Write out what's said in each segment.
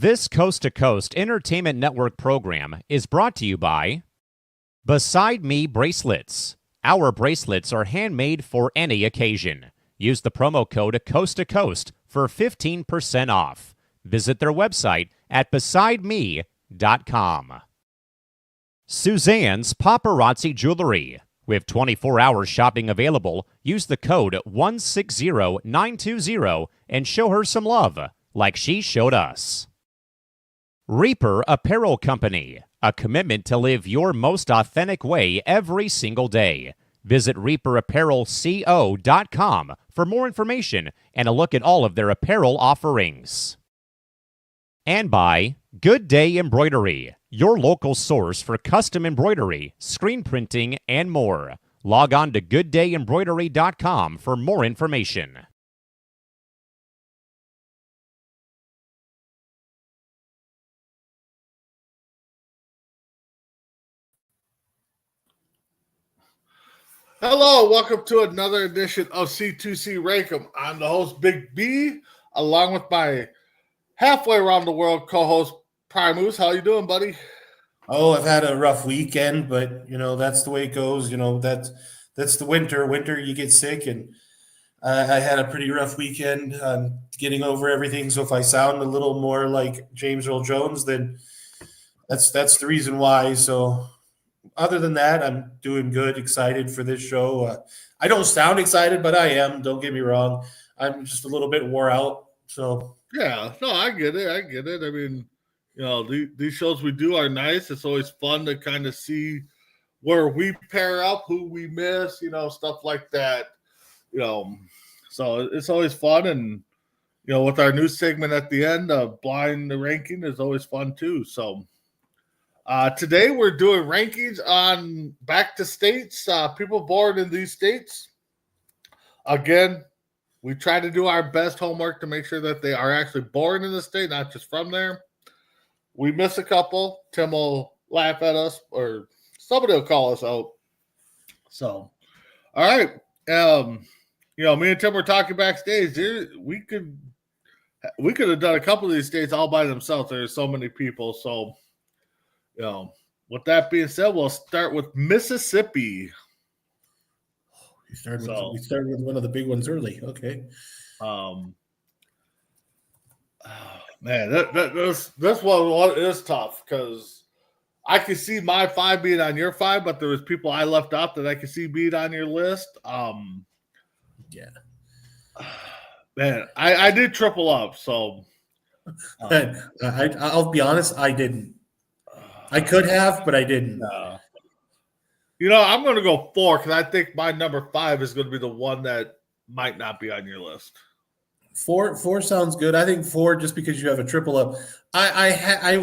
This Coast to Coast Entertainment Network program is brought to you by Beside Me Bracelets. Our bracelets are handmade for any occasion. Use the promo code Coast to Coast for 15% off. Visit their website at besideme.com. Suzanne's Paparazzi Jewelry. With 24-hour shopping available, use the code 160920 and show her some love, like she showed us. Reaper Apparel Company, a commitment to live your most authentic way every single day. Visit reaperapparelco.com for more information and a look at all of their apparel offerings. And by Good Day Embroidery, your local source for custom embroidery, screen printing, and more. Log on to gooddayembroidery.com for more information. Hello, welcome to another edition of C2C Rankem. I'm the host, Big B, along with my halfway around the world co-host, Primus. How you doing, buddy? Oh, I've had a rough weekend, but that's the way it goes. That's the winter. Winter, you get sick, and I had a pretty rough weekend getting over everything. So if I sound a little more like James Earl Jones, then that's the reason why. So other than that, I'm doing good, excited for this show. I don't sound excited, but I am. Don't get me wrong. I'm just a little bit wore out. So yeah, no, I get it. I mean, these shows we do are nice. It's always fun to kind of see where we pair up, who we miss, stuff like that. So it's always fun. And, with our new segment at the end, Blind the Ranking is always fun too. So today we're doing rankings on back to states, people born in these states. Again, we try to do our best homework to make sure that they are actually born in the state, not just from there. We miss a couple. Tim will laugh at us, or somebody will call us out. So, all right. Me and Tim were talking backstage. We could have done a couple of these states all by themselves. There's so many people. So, with that being said, we'll start with Mississippi. We started with one of the big ones early. Okay. Man, this one is tough because I could see my 5 being on your 5, but there was people I left out that I could see being on your list. Yeah. Man, I did triple up, so I'll be honest, I didn't. I could have, but I didn't. I'm going to go 4 because I think my number 5 is going to be the one that might not be on your list. 4 sounds good. I think 4 just because you have a triple up. I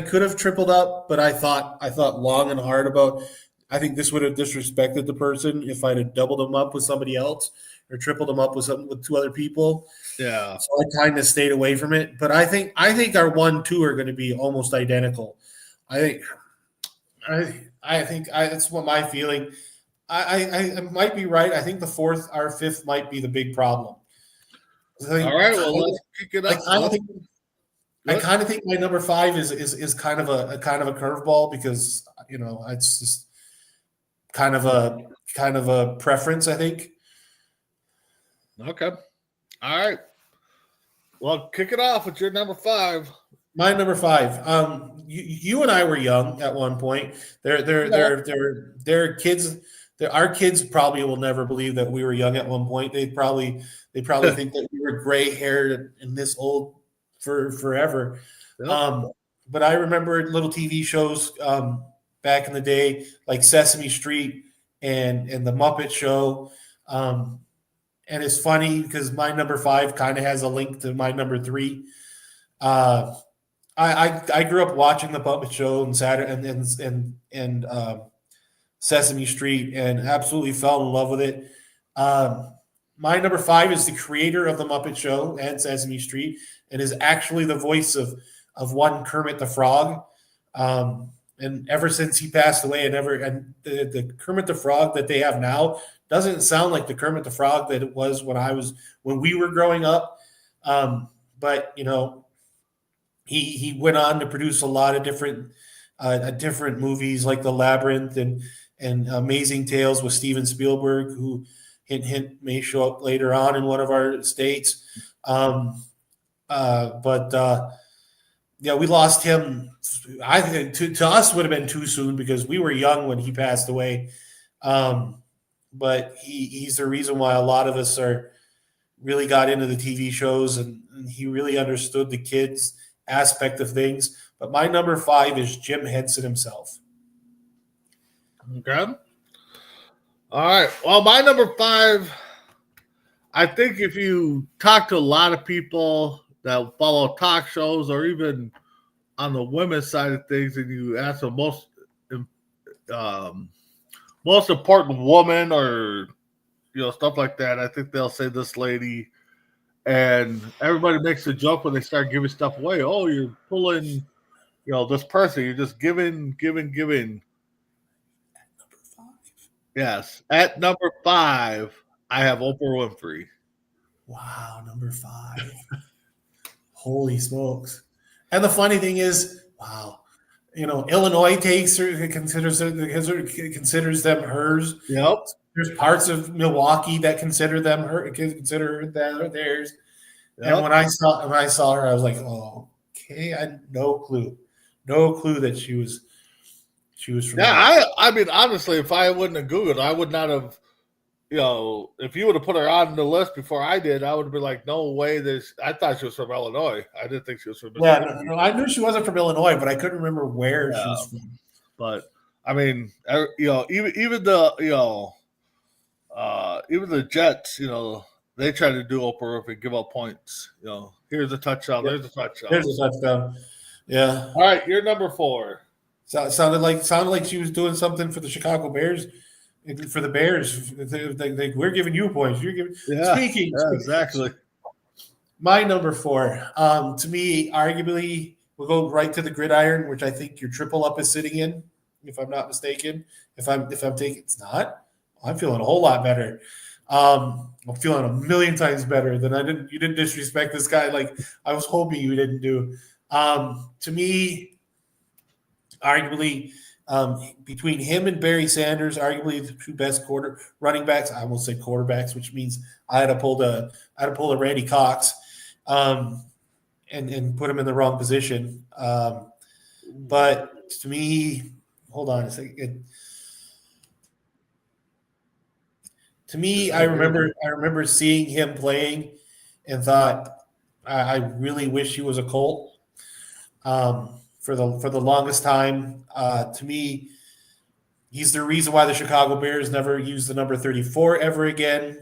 could have tripled up, but I thought long and hard about. I think this would have disrespected the person if I'd have doubled them up with somebody else or tripled them up with 2 other people. Yeah. So I kind of stayed away from it. But I think our 1, 2 are going to be almost identical. I think that's what my feeling. I might be right. I think the 4th, our 5th might be the big problem. All right, well, let's kick it up. I kind of think my number 5 is kind of a curveball because it's just kind of a preference, I think. Okay. All right. Well, kick it off with your number 5. My number 5. You and I were young at one point. They're kids. Our kids probably will never believe that we were young at one point. They probably think that we were gray haired and this old for forever. Yep. But I remember little TV shows back in the day, like Sesame Street and the Muppet Show. And it's funny because my number 5 kind of has a link to my number 3. I grew up watching the Muppet Show and Saturday and Sesame Street and absolutely fell in love with it. My number 5 is the creator of the Muppet Show and Sesame Street and is actually the voice of one Kermit the Frog. And ever since he passed away, and the Kermit the Frog that they have now doesn't sound like the Kermit the Frog that it was when we were growing up. But he went on to produce a lot of different movies like The Labyrinth and Amazing Tales with Steven Spielberg, who hint may show up later on in one of our states. But yeah, we lost him. I think to us would have been too soon because we were young when he passed away. But he's the reason why a lot of us really got into the TV shows, and he really understood the kids aspect of things. But my number 5 is Jim Henson himself. Okay. All right. Well, my number 5, I think if you talk to a lot of people that follow talk shows or even on the women's side of things, and you ask the most important woman or stuff like that, I think they'll say this lady. And everybody makes a joke when they start giving stuff away. Oh, you're pulling, this person. You're just giving. Yes. At number 5, I have Oprah Winfrey. Wow, number 5. Holy smokes. And the funny thing is, wow, Illinois considers them hers. Yep. There's parts of Milwaukee that consider that theirs. Yep. And when I saw her, I was like, oh, okay, I had no clue that she was from. Yeah, I mean, honestly, if I wouldn't have Googled, I would not have. If you would have put her on the list before I did, I would have been like, no way. I thought she was from Illinois. I didn't think she was from. Yeah, no, I knew she wasn't from Illinois, but I couldn't remember where she was from. But I mean, even the even the Jets, they try to do Oprah and give up points. Here's a touchdown. There's a touchdown. There's a touchdown. Yeah. All right, you're number 4. So it sounded like she was doing something for the Chicago Bears. For the Bears, we're giving you points. You're giving. Speaking. Exactly. My number 4. To me, arguably, we'll go right to the gridiron, which I think your triple up is sitting in, if I'm not mistaken. If I'm taking, it's not. I'm feeling a whole lot better. I'm feeling a million times better than I didn't. You didn't disrespect this guy like I was hoping you didn't do. To me, arguably, between him and Barry Sanders, arguably the 2 best running backs. I won't say quarterbacks, which means I had to pull a Randy Cox, and put him in the wrong position. But to me, hold on a second. To me, I remember seeing him playing and thought, I really wish he was a Colt. For the longest time, to me, he's the reason why the Chicago Bears never used the number 34 ever again.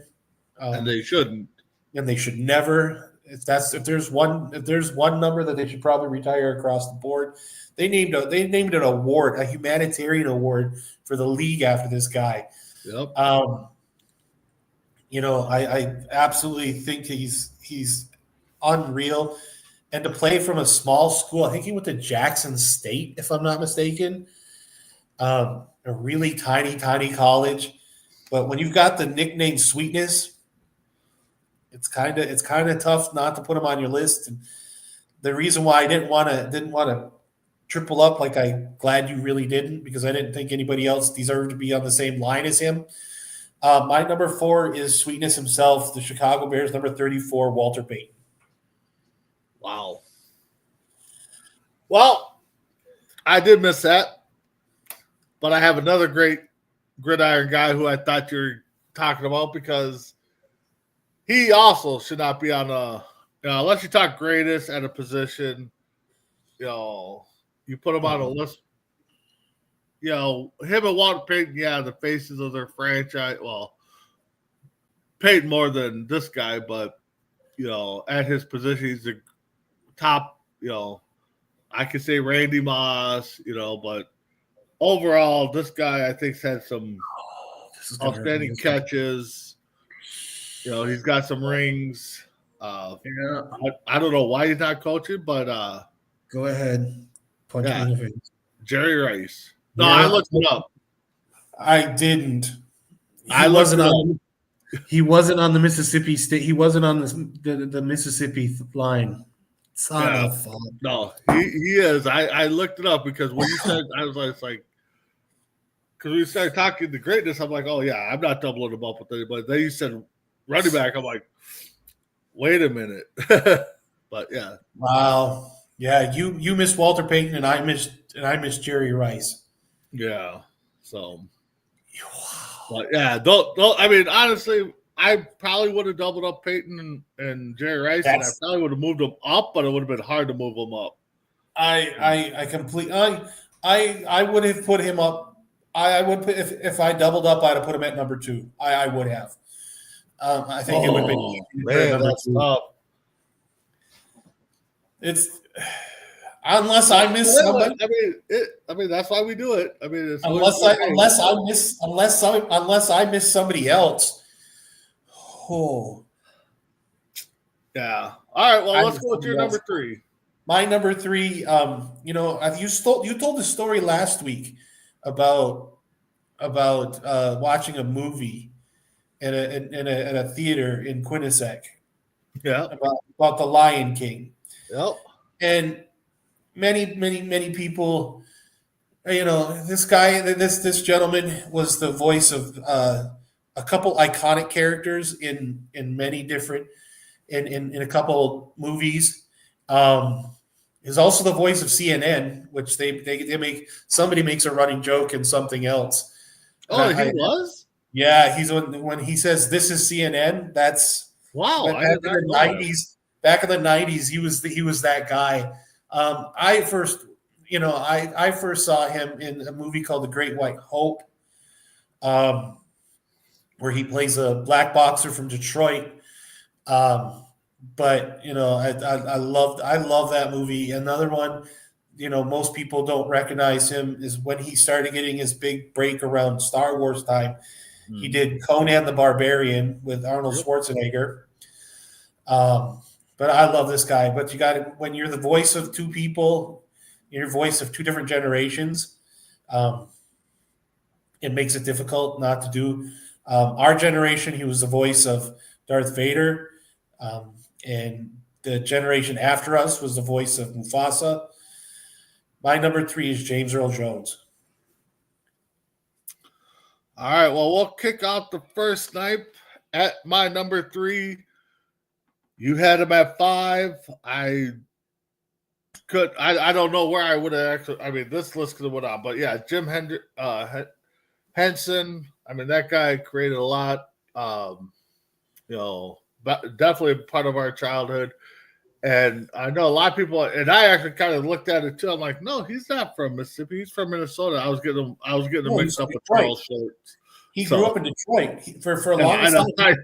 And they shouldn't. And they should never. If there's one number that they should probably retire across the board, they named an award, a humanitarian award for the league after this guy. Yep. I absolutely think he's unreal. And to play from a small school, I think he went to Jackson State, if I'm not mistaken. A really tiny college. But when you've got the nickname Sweetness, it's kind of tough not to put him on your list. And the reason why I didn't want to triple up, like I'm glad you really didn't, because I didn't think anybody else deserved to be on the same line as him. My number 4 is Sweetness himself, the Chicago Bears, number 34, Walter Payton. Wow. Well, I did miss that, but I have another great gridiron guy who I thought you were talking about, because he also should not be on unless you talk greatest at a position, you put him on a list. Him and Walter Payton, the faces of their franchise. Well, Payton more than this guy, but at his position, he's the top. I could say Randy Moss, but overall, this guy I think's had some outstanding catches. He's got some rings. I don't know why he's not coaching, but go ahead, punch me in the face. Jerry Rice. No, I looked it up. I didn't. He wasn't on the Mississippi State. He wasn't on the Mississippi line. Son Yeah. of fun. No, he is. I looked it up because when you said, I was like, because we started talking the greatness, I'm like, oh yeah, I'm not doubling him up with anybody. Then you said running back, I'm like, wait a minute. But yeah, Wow. Yeah, you missed Walter Payton and I missed Jerry Rice. yeah. So, but yeah, don't. I mean, honestly, I probably would have doubled up Peyton and Jerry Rice, and I That's probably would have moved them up, but it would have been hard to move them up. I would have put him up. I would put if I doubled up, I'd have put him at number 2. I would have. I think it would have been easy to put at number 2. Tough. It's unless I miss somebody. I mean, that's why we do it. I mean, it's Unless I miss somebody else. Oh, yeah. All right. Well, let's go with your number 3. my number 3. You told the story last week about watching a movie in a theater in Quinnipiac. Yeah. About the Lion King. Yep. And many people, this gentleman was the voice of a couple iconic characters in many different in a couple movies. Is also the voice of CNN, which they make, somebody makes a running joke in something else. Oh, he was? Yeah, he's when he says this is CNN, that's wow. Back in the 90s, he was that guy. I first saw him in a movie called The Great White Hope, where he plays a black boxer from Detroit. But I love that movie. Another one, most people don't recognize him is when he started getting his big break around Star Wars time. He did Conan the Barbarian with Arnold Schwarzenegger. But I love this guy. But you got to, when you're the voice of two people, you're the voice of two different generations, it makes it difficult not to do. Our generation, he was the voice of Darth Vader. And the generation after us was the voice of Mufasa. My number 3 is James Earl Jones. All right. Well, we'll kick off the first snipe at my number 3. You had him at 5. I don't know where I would have actually. I mean, this list could have went on, but yeah, Jim Henson. I mean, that guy created a lot. Definitely part of our childhood. And I know a lot of people, and I actually kind of looked at it too. I'm like, no, he's not from Mississippi. He's from Minnesota. I was getting him mixed up with Charles Schultz. He grew up in Detroit for a long time.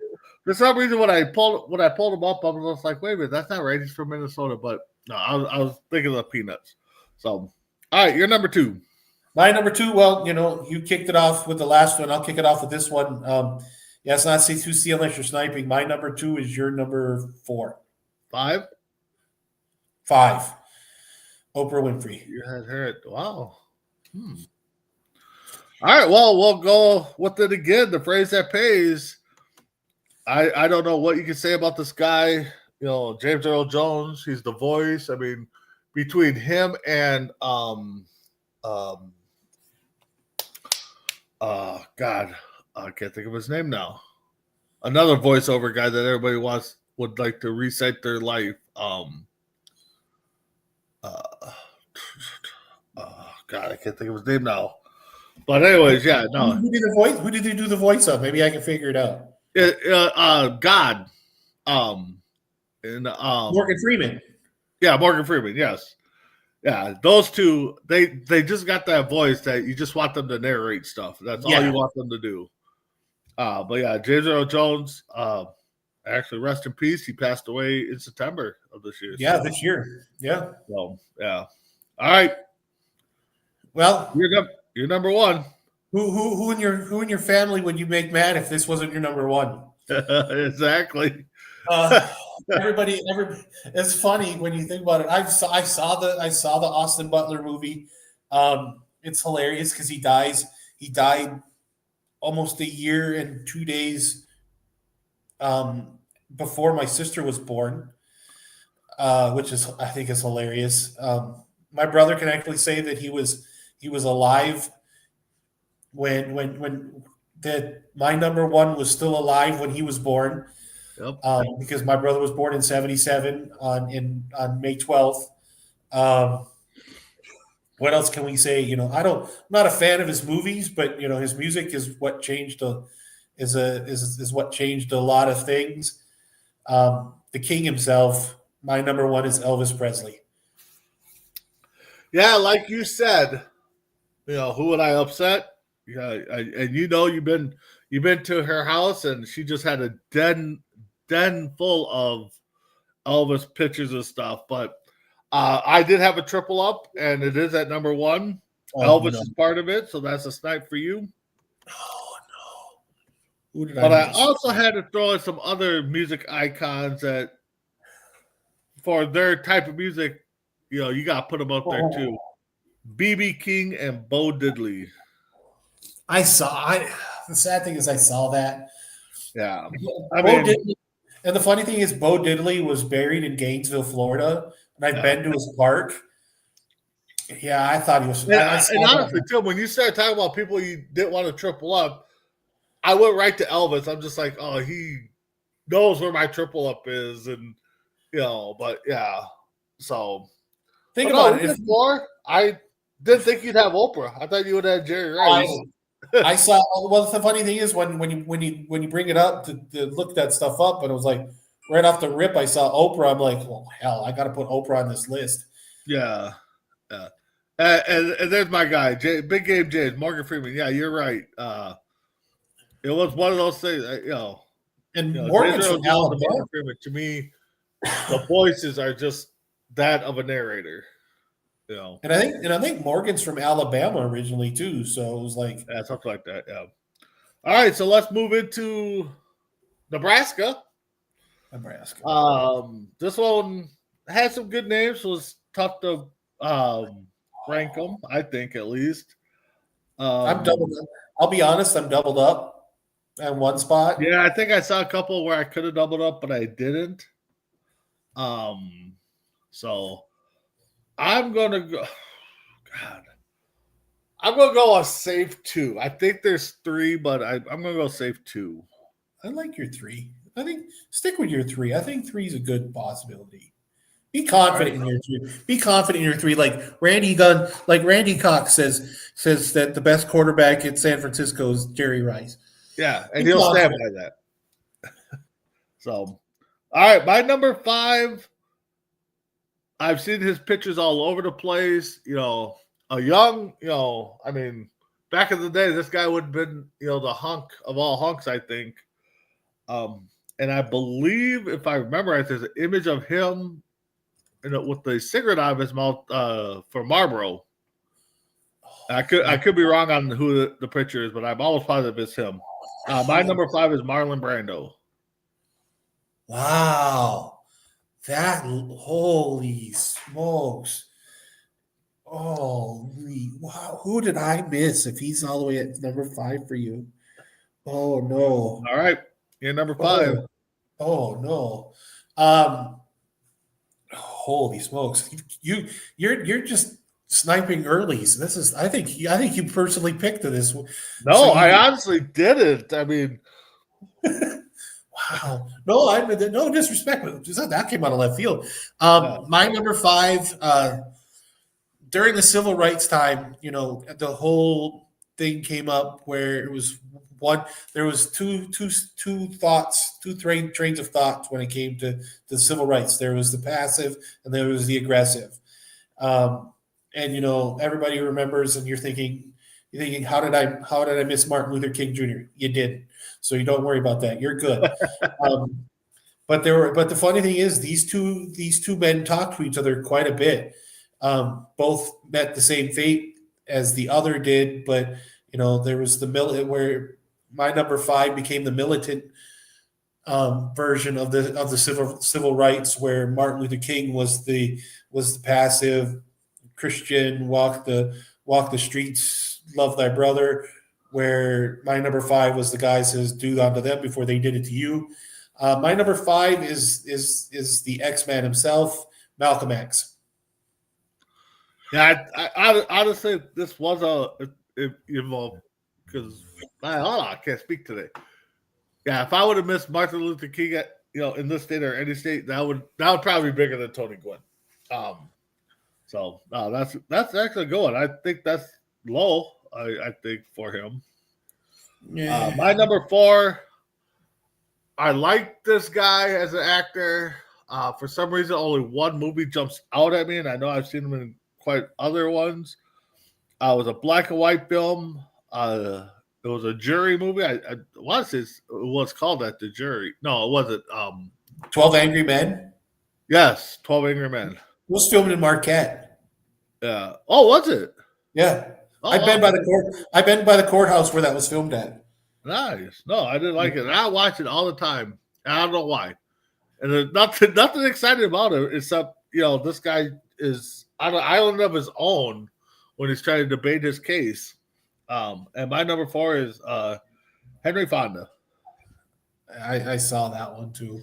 For some reason, when I pulled him up, I was like, wait a minute, that's not right. He's from Minnesota. But no, I was thinking of the Peanuts. So, all right, you're number 2. My number 2, well, you kicked it off with the last one. I'll kick it off with this one. It's not C2C unless you're sniping. My number 2 is your number 4. 5? 5. Oprah Winfrey. You had her. Wow. All right, well, we'll go with it again. The phrase that pays. I don't know what you can say about this guy. James Earl Jones. He's the voice. I mean, between him and God, I can't think of his name now. Another voiceover guy that everybody would like to recite their life. God, I can't think of his name now. But anyways, yeah, no. Who did the voice? Who did he do the voice of? Maybe I can figure it out. God. Morgan Freeman. Yeah, Morgan Freeman. Yes. Yeah, those two. They just got that voice that you just want them to narrate stuff. That's all you want them to do. But yeah, James Earl Jones. Actually, rest in peace. He passed away in September of this year. Yeah, this year. Yeah. So yeah. All right. Well, you're number 1. Who in your family would you make mad if this wasn't your number 1? Exactly. Everybody. It's funny when you think about it. I saw the Austin Butler movie. It's hilarious because he died almost a year and 2 days before my sister was born. which is I think is hilarious. My brother can actually say that he was alive when that my number one was still alive when he was born. Yep. Because my brother was born in '77 on May 12th. What else can we say? I'm not a fan of his movies, but his music is what changed is what changed a lot of things. The king himself, my number one is Elvis Presley. Yeah, like you said, who would I upset? Yeah, and you've been to her house, and she just had a den full of Elvis pictures and stuff. But I did have a triple up, and it is at number one. Elvis is part of it, so that's a snipe for you. Oh no! Who did But I I also had to throw in some other music icons that, for their type of music, you got to put them up there too. B.B. King and Bo Diddley. The sad thing is I saw that. Yeah. And the funny thing is Bo Diddley was buried in Gainesville, Florida, and I've been to his park. Yeah, I thought he was. And honestly, too, when you start talking about people you didn't want to triple up, I went right to Elvis. I'm just like, oh, he knows where my triple up is, and but yeah. So think about it. I didn't think you'd have Oprah. I thought you would have Jerry Rice. I saw. Well, the funny thing is when you bring it up to look that stuff up, and it was like right off the rip, I saw Oprah. I'm like, well, hell, I got to put Oprah on this list. Yeah. And there's my guy, Big Game James, Morgan Freeman. Yeah, you're right. It was one of those things, And Morgan's from Alabama. Morgan Freeman, to me, the voices are just that of a narrator. And I think Morgan's from Alabama originally too. So it was like something like that. Yeah. All right, so let's move into Nebraska. This one had some good names. Was tough to rank them, I think, at least. I'm doubled up. I'll be honest, I'm doubled up at one spot. Yeah, I think I saw a couple where I could have doubled up, but I didn't. So I'm gonna go. God, I'm gonna go a safe 2. I think there's 3, but I'm gonna go safe 2. I like your 3. I think stick with your 3. I think 3 is a good possibility. Be confident in your 3. Be confident in your 3. Like Randy Cox says that the best quarterback in San Francisco is Jerry Rice. Yeah, and he'll stand by that. So, all right, my number 5. I've seen his pictures all over the place. A young, I mean, back in the day, this guy would have been, the hunk of all hunks, I think. And I believe, if I remember right, there's an image of him with the cigarette out of his mouth for Marlboro. I could be wrong on who the picture is, but I'm almost positive it's him. My number 5 is Marlon Brando. Wow. Holy smokes. Holy, wow. Who did I miss if he's all the way at number 5 for you? Oh, no. All right. You're number 5. Oh no. Holy smokes. You're just sniping early. So this is I think you personally picked this. No, so I honestly didn't. I mean, wow. No disrespect, but that came out of left field. My number 5, during the civil rights time, the whole thing came up where it was there was two trains of thoughts when it came to the civil rights. There was the passive and there was the aggressive. And everybody remembers, and you're thinking, how did I miss Martin Luther King Jr.? You didn't. So you don't worry about that. You're good. But the funny thing is these two men talked to each other quite a bit. Both met the same fate as the other did, but there was the where my number 5 became the militant version of the civil rights, where Martin Luther King was the passive Christian, walk the streets, love thy brother, where my number 5 was the guy says, do unto them before they did it to you. My number 5 is the X-Man himself, Malcolm X. Yeah, I honestly, this was involved because I can't speak today. Yeah, if I would have missed Martin Luther King, in this state or any state, that would probably be bigger than Tony Gwynn. So no, that's actually a good one. I think that's low. I think for him. Yeah. My number 4. I like this guy as an actor. For some reason, only one movie jumps out at me, and I know I've seen him in quite other ones. It was a black and white film. It was a jury movie. I want to say it was called that, The Jury. No, it wasn't. 12 Angry Men. Yes, 12 Angry Men. It was filmed in Marquette. Yeah. Oh, was it? Yeah. Oh, I've been by the court. I've been by the courthouse where that was filmed at. Nice. No, I didn't like it. I watch it all the time. I don't know why. And there's nothing exciting about it except, this guy is on an island of his own when he's trying to debate his case. And my number 4 is Henry Fonda. I saw that one too.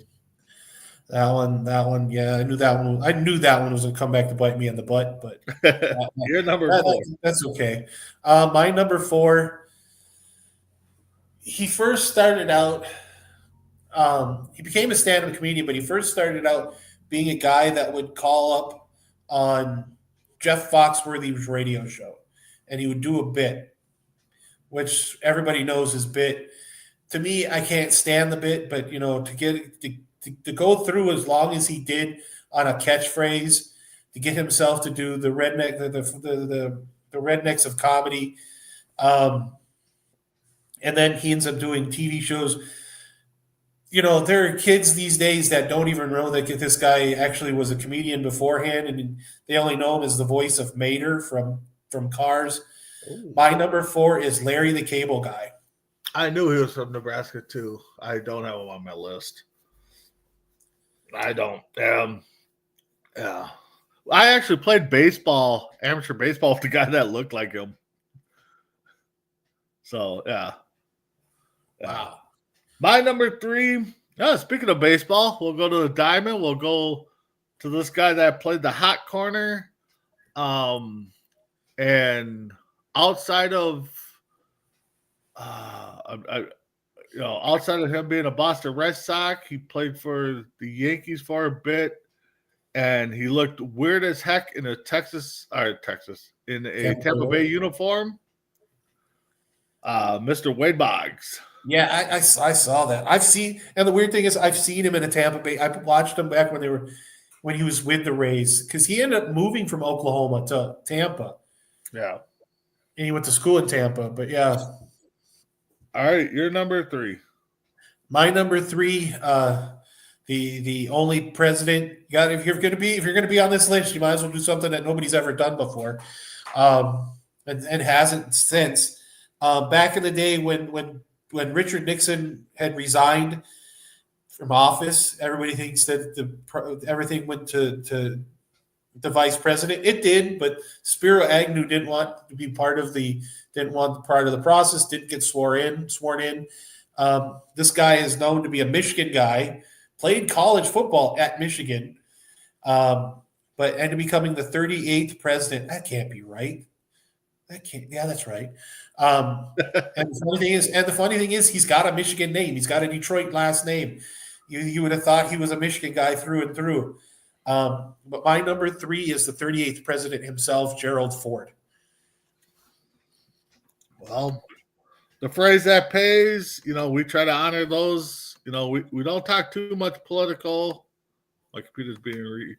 That one. Yeah, I knew that one. I knew that one was gonna come back to bite me in the butt, but You're number 4. That's okay. My number 4. He first started out. He became a stand-up comedian, but he first started out being a guy that would call up on Jeff Foxworthy's radio show, and he would do a bit, which everybody knows his bit. To me, I can't stand the bit, but to go through as long as he did on a catchphrase, to get himself to do the rednecks of comedy, and then he ends up doing TV shows. There are kids these days that don't even know that this guy actually was a comedian beforehand, and they only know him as the voice of Mater from Cars. Ooh. My number 4 is Larry the Cable Guy. I knew he was from Nebraska too. I don't have him on my list. I don't. Yeah. I actually played amateur baseball with the guy that looked like him. So, yeah. Wow. My number 3, speaking of baseball, we'll go to the diamond. We'll go to this guy that played the hot corner. And outside of outside of him being a Boston Red Sox, he played for the Yankees for a bit, and he looked weird as heck in a Tampa Bay uniform. Mr. Wade Boggs. Yeah, I saw that. And the weird thing is, I've seen him in a Tampa Bay. I watched him back when he was with the Rays, because he ended up moving from Oklahoma to Tampa. Yeah, and he went to school in Tampa. But yeah. All right, your number 3. My number 3, the only president. If you're going to be on this list, you might as well do something that nobody's ever done before, and hasn't since. Back in the day when Richard Nixon had resigned from office, everybody thinks that everything went to the vice president. It did, but Spiro Agnew didn't want part of the process. Didn't get sworn in. This guy is known to be a Michigan guy. Played college football at Michigan, but ended up becoming the 38th president. That can't be right. Yeah, that's right. And the funny thing is, he's got a Michigan name. He's got a Detroit last name. You would have thought he was a Michigan guy through and through. But my number 3 is the 38th president himself, Gerald Ford. Well, the phrase that pays, we try to honor those. We don't talk too much political. My computer's being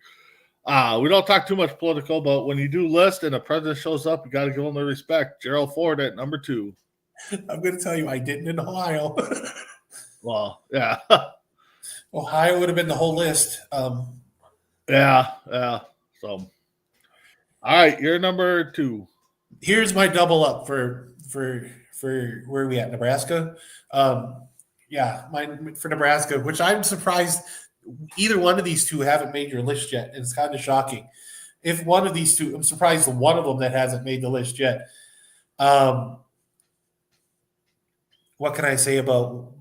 we don't talk too much political, but when you do list and a president shows up, you got to give him the respect. Gerald Ford at number 2. I'm going to tell you, I didn't in Ohio. Well, yeah. Ohio would have been the whole list. Yeah. So, all right, you're number 2. Here's my double up for where are we at? Nebraska. Mine for Nebraska, which I'm surprised either one of these two haven't made your list yet. It's kind of shocking. If one of these two, I'm surprised one of them that hasn't made the list yet. Was what can I say about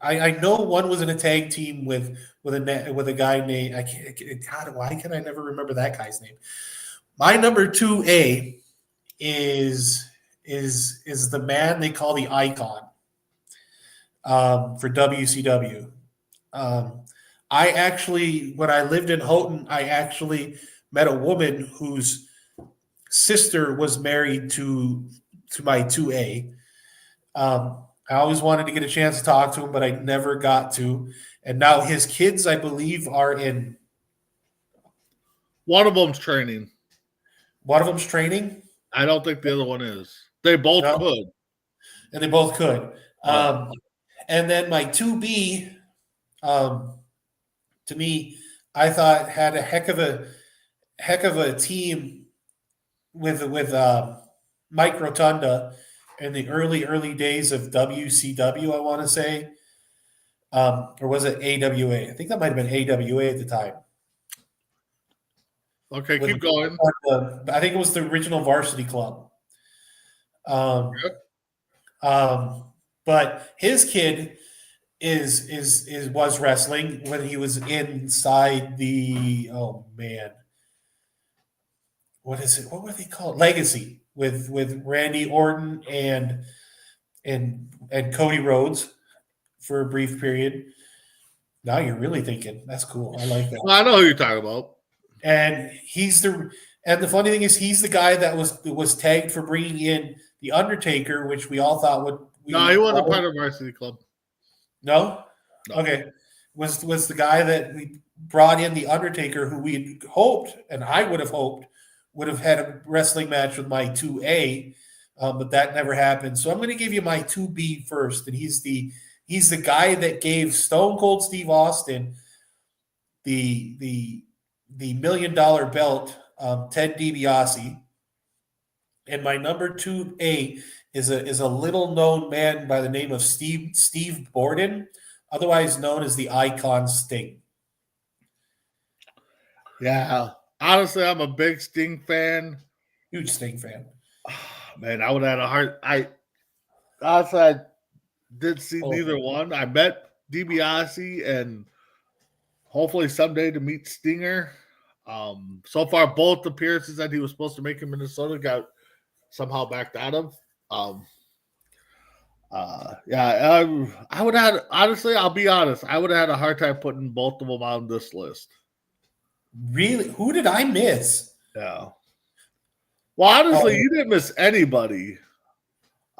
I know one was in a tag team with a guy named I can't God, why can I never remember that guy's name? My number 2A is the man they call the Icon for WCW. I actually, when I lived in Houghton, I actually met a woman whose sister was married to my 2A. I always wanted to get a chance to talk to him, but I never got to. And now his kids, I believe, are in. One of them's training. One of them's training. I don't think the other one is. They both could. And they both could. And then my 2B, to me, I thought had a heck of a team with Mike Rotunda in the early days of WCW, I want to say. Or was it AWA? I think that might have been AWA at the time. Okay, keep going. I think it was the original Varsity Club. But his kid was wrestling when he was inside the what is it? What were they called? Legacy with Randy Orton and Cody Rhodes for a brief period. Now you're really thinking. That's cool. I like that. Well, I know who you're talking about. And the funny thing is he's the guy that was tagged for bringing in the Undertaker, which we all thought would. No, he wasn't part of Varsity Club. No? Okay. Was the guy that we brought in the Undertaker, who we had hoped, and I would have hoped, would have had a wrestling match with my 2A, but that never happened. So I'm going to give you my 2B first, and he's the guy that gave Stone Cold Steve Austin the $1 million belt, Ted DiBiase. And my number 2A is a little known man by the name of Steve Borden, otherwise known as the Icon Sting. Yeah, honestly, I'm a big Sting fan. Huge Sting fan. Man, I would have had a hard. I did see neither one. I met DiBiase and hopefully someday to meet Stinger. So far, both appearances that he was supposed to make in Minnesota got somehow backed out of. I would have honestly. I'll be honest. I would have had a hard time putting both of them on this list. Really? Who did I miss? Yeah. Well, honestly, you didn't miss anybody.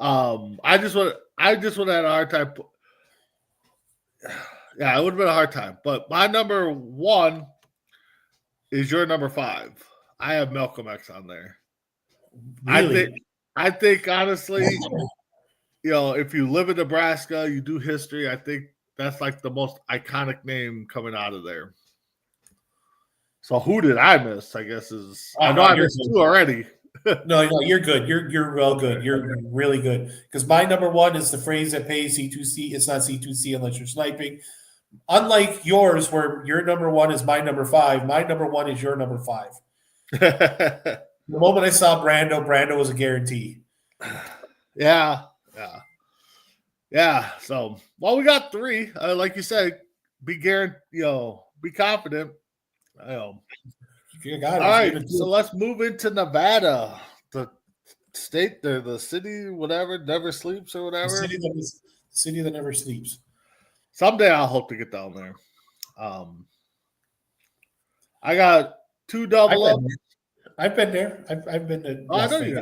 I just would have had a hard time. Yeah, it would have been a hard time. But my number 1 is your number 5. I have Malcolm X on there. Really? I think honestly, if you live in Nebraska, you do history. I think that's like the most iconic name coming out of there. So who did I miss? I guess I know I missed 2 already. No, you're good. You're well good. You're really good. Because my number 1 is the phrase that pays C2C. It's not C2C unless you're sniping. Unlike yours, where your number 1 is my number 5, my number 1 is your number 5. The moment I saw Brando was a guarantee. Yeah. So, we got 3. Like you said, be confident. All right, so let's move into Nevada, the state, the city, whatever, never sleeps or whatever. The city that never sleeps. Someday I'll hope to get down there. I got 2 double ups. I've been there. I've been to. I know you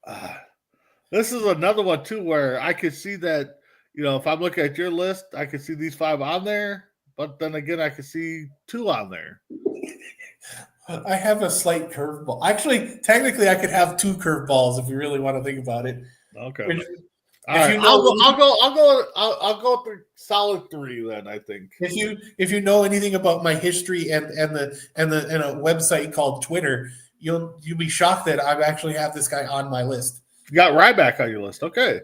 have. This is another one too, where I could see that. If I'm looking at your list, I could see these 5 on there, but then again, I could see 2 on there. I have a slight curveball. Actually, technically, I could have 2 curveballs if you really want to think about it. Okay. All right. I'll go through solid 3 then. I think if you know anything about my history and a website called Twitter, you'll be shocked that I actually have this guy on my list. You got Ryback on your list, okay?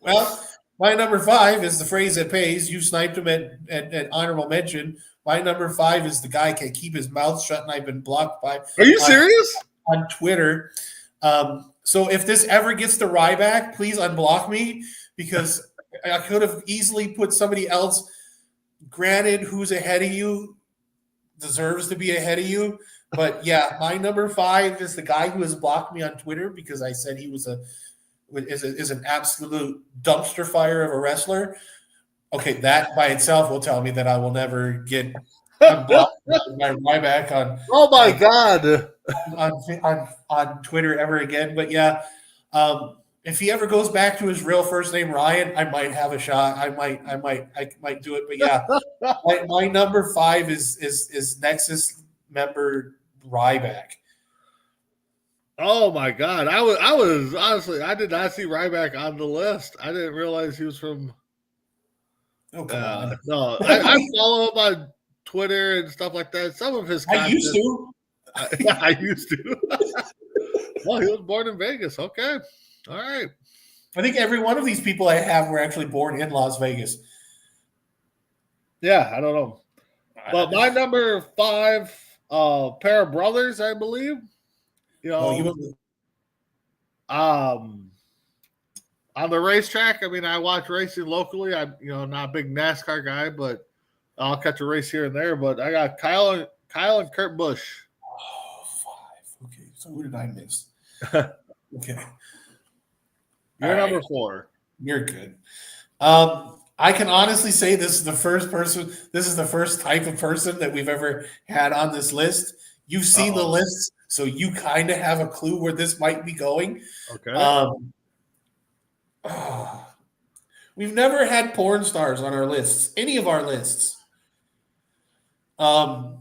Well, my number 5 is the phrase that pays. You sniped him at honorable mention. My number 5 is the guy can keep his mouth shut, and I've been blocked by. Are you serious? on Twitter. So if this ever gets to Ryback, please unblock me because I could have easily put somebody else. Granted, who's ahead of you deserves to be ahead of you. But yeah, my number 5 is the guy who has blocked me on Twitter because I said he was is an absolute dumpster fire of a wrestler. Okay, that by itself will tell me that I will never get unblocked by Ryback Oh my God. on Twitter ever again. But yeah, if he ever goes back to his real first name Ryan, I might have a shot. I might do it. But yeah, my number 5 is Nexus member Ryback. Oh my God. I was honestly, I did not see Ryback on the list. I didn't realize he was from. Oh, come on. No, I follow him on Twitter and stuff like that. Some of his content, I used to. I used to. Well, he was born in Vegas. Okay. All right. I think every one of these people I have were actually born in Las Vegas. Yeah, I don't know. But my number 5, pair of brothers, I believe. You know, on the racetrack. I mean, I watch racing locally. I'm, not a big NASCAR guy, but I'll catch a race here and there. But I got Kyle and Kurt Busch. Oh, 5. Okay, so who did I miss? Okay, You're number 4. You're good. I can honestly say this is the first person. This is the first type of person that we've ever had on this list. You've seen the list, so you kind of have a clue where this might be going. Okay. We've never had porn stars on our lists, any of our lists. And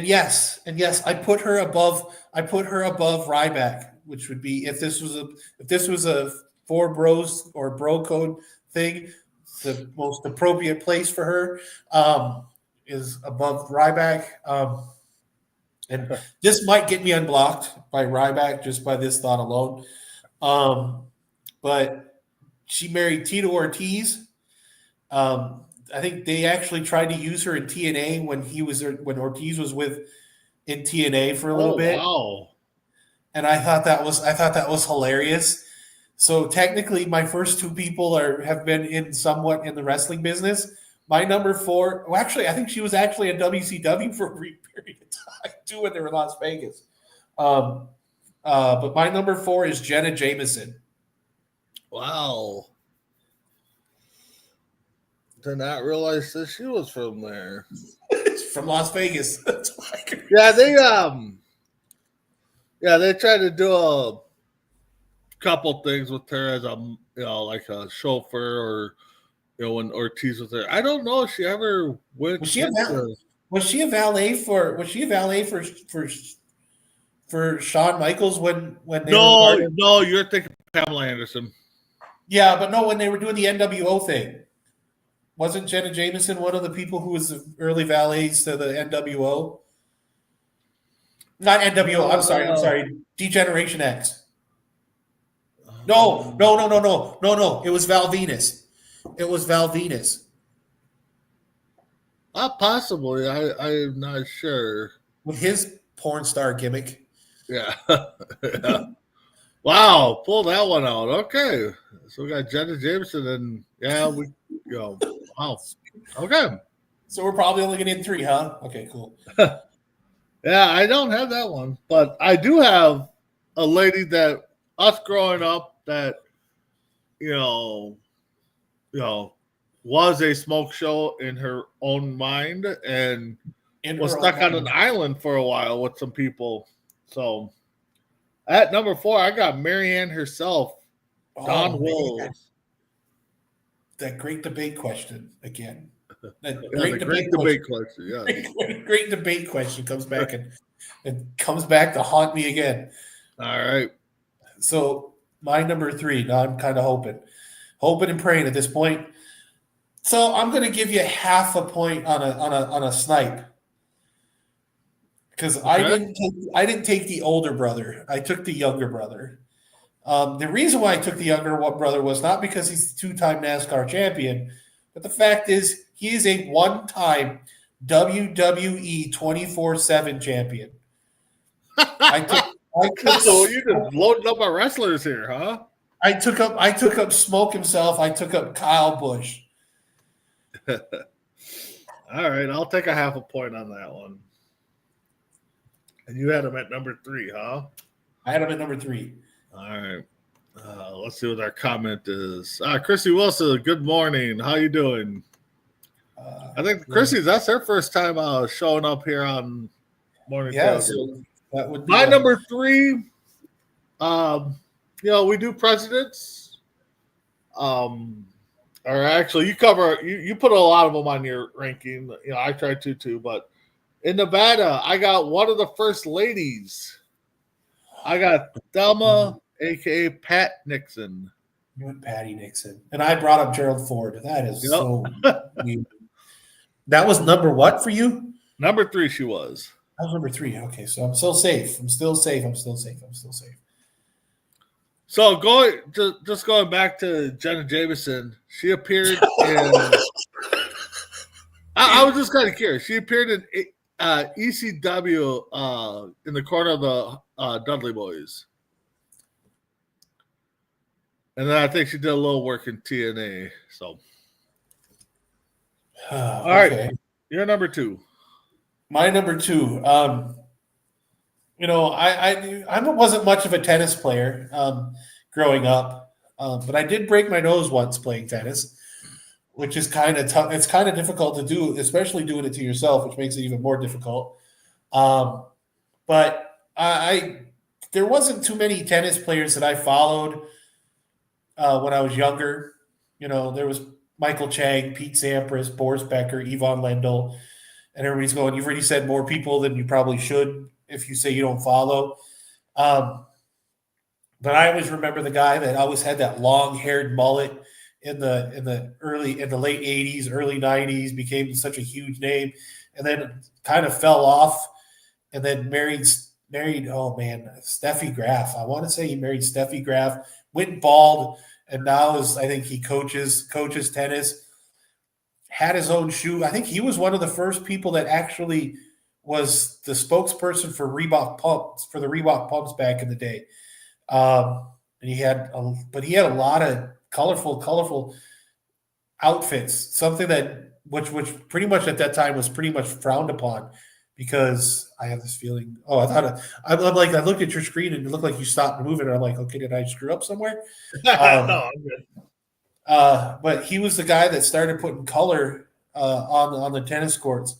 yes, I put her above Ryback, which would be if this was a 4 bros or bro code thing, the most appropriate place for her is above Ryback. And this might get me unblocked by Ryback just by this thought alone. But she married Tito Ortiz. I think they actually tried to use her in TNA when Ortiz was in TNA for a little bit. Wow. And I thought that was hilarious. So technically, my first 2 people have been somewhat in the wrestling business. My number 4, well, actually, I think she was actually at WCW for a brief period of time too when they were in Las Vegas. But my number 4 is Jenna Jameson. Wow. Did not realize that she was from there. From Las Vegas. Yeah, they tried to do a couple things with her as like a chauffeur or when Ortiz was there. I don't know if she ever went. Was she a valet for Shawn Michaels when they No, you're thinking Pamela Anderson. Yeah, but no, when they were doing the NWO thing. Wasn't Jenna Jameson one of the people who was the early valets to the NWO? Not NWO. I'm sorry. Degeneration X. No. It was Val Venus. Possibly. I'm not sure. With his porn star gimmick. Yeah. Yeah. Wow, pull that one out. Okay. So we got Jenna Jameson and wow. Okay. So we're probably only getting 3, huh? Okay, cool. Yeah, I don't have that one, but I do have a lady that us growing up that was a smoke show in her own mind and was stuck on an island for a while with some people. So at number 4, I got Marianne herself, Dawn Wills. That great debate question again. Great debate question. Yeah. Great debate question comes back and comes back to haunt me again. All right. So my number 3. Now I'm kind of hoping and praying at this point. So I'm going to give you half a point on a snipe because I didn't take the older brother. I took the younger brother. The reason why I took the younger brother was not because he's the 2-time NASCAR champion, but the fact is he is a 1-time WWE 24/7 champion. I So you just loading up our wrestlers here, huh? I took up Smoke himself. I took up Kyle Busch. All right, I'll take a half a point on that one. And you had him at number 3, huh? I had him at number 3. All right. Let's see what our comment is. Chrissy Wilson, good morning. How you doing? I think Chrissy's, that's her first time showing up here on Morning Tailgate. So that would be my number 3. We do presidents. Or actually, you put a lot of them on your ranking. I tried to too, but in Nevada, I got one of the first ladies. I got Thelma, aka Pat Nixon. You went Patty Nixon, and I brought up Gerald Ford. That is so weird. That was number what for you? Number 3, she was. That was number 3. Okay, so I'm still safe. I'm still safe. So going back to Jenna Jameson, she appeared in. I was just kind of curious. She appeared in ECW in the corner of the Dudley Boys, and then I think she did a little work in TNA. So, all right, you're number 2. My number 2. I wasn't much of a tennis player growing up, but I did break my nose once playing tennis, which is kind of tough. It's kind of difficult to do, especially doing it to yourself, which makes it even more difficult. But there wasn't too many tennis players that I followed when I was younger. There was Michael Chang, Pete Sampras, Boris Becker, Yvonne Lendl, and everybody's going, you've already said more people than you probably should if you say you don't follow. But I always remember the guy that always had that long-haired mullet in the late 80s, early 90s, became such a huge name, and then kind of fell off, and then married Steffi Graf. I want to say he married Steffi Graf, went bald, and now I think he coaches tennis. Had his own shoe. I think he was one of the first people that actually was the spokesperson for Reebok pumps, for the Reebok pumps back in the day. And he had a lot of colorful outfits, something that which pretty much at that time was pretty much frowned upon, because I have this feeling. Oh, I looked at your screen and it looked like you stopped moving, and I'm like, okay, did I screw up somewhere? No, I'm good. But he was the guy that started putting color on the tennis courts.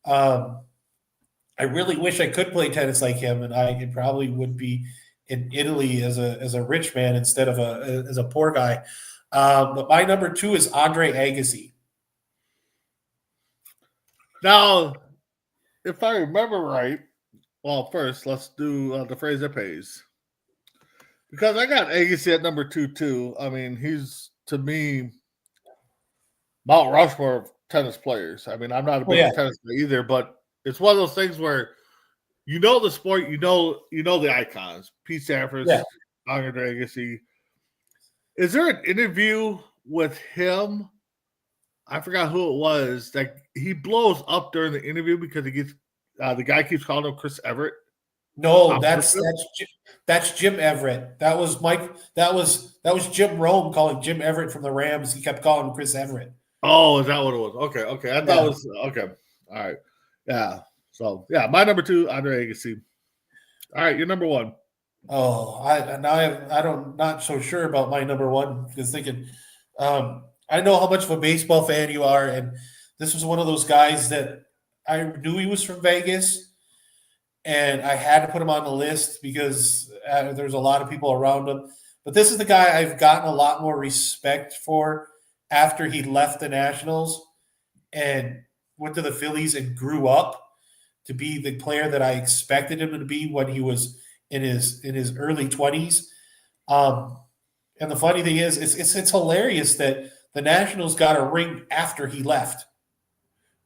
I really wish I could play tennis like him, and I probably would be in Italy as a rich man instead of as a poor guy. But my number 2 is Andre Agassi. Now, if I remember right, well, first let's do the phrase that pays, because I got Agassi at number 2 too. I mean, he's, to me, Mount Rushmore of tennis players. I mean, I'm not a big tennis player either, but it's one of those things where the sport, you know the icons. Pete Sampras, Andre Agassi. Is there an interview with him? I forgot who it was that he blows up during the interview because he gets the guy keeps calling him Chris Everett. No, that's Jim Everett. That was Mike. That was Jim Rome calling Jim Everett from the Rams. He kept calling him Chris Everett. Oh, is that what it was? Okay. I thought it was okay. All right. Yeah. So my number 2, Andre Agassi. All right, your number 1. Oh, I'm not so sure about my number 1, because thinking, I know how much of a baseball fan you are, and this was one of those guys that I knew he was from Vegas, and I had to put him on the list because there's a lot of people around him. But this is the guy I've gotten a lot more respect for after he left the Nationals and went to the Phillies and grew up to be the player that I expected him to be when he was in his early 20s. And the funny thing is, it's hilarious that the Nationals got a ring after he left,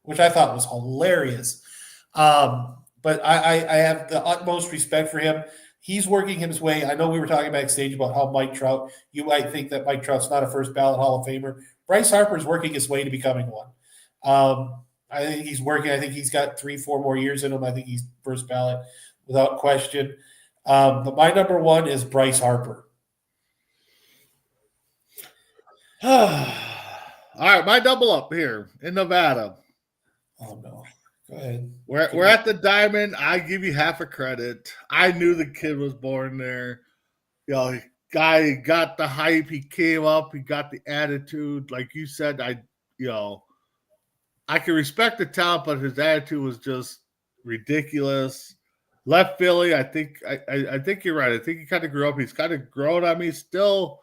which I thought was hilarious. But I have the utmost respect for him. He's working his way. I know we were talking backstage about how Mike Trout, you might think that Mike Trout's not a first ballot Hall of Famer. Bryce Harper's working his way to becoming one. I think he's working. I think he's got 3-4 more years in him. I think he's first ballot without question. But my number one is Bryce Harper. All right, my double up here in Nevada. Oh no, go ahead. We're at the Diamond. I give you half a credit. I knew the kid was born there. Guy got the hype. He came up. He got the attitude. Like you said, I can respect the talent, but his attitude was just ridiculous. Left Philly, I think you're right. I think he kind of grew up. He's kind of grown on me still.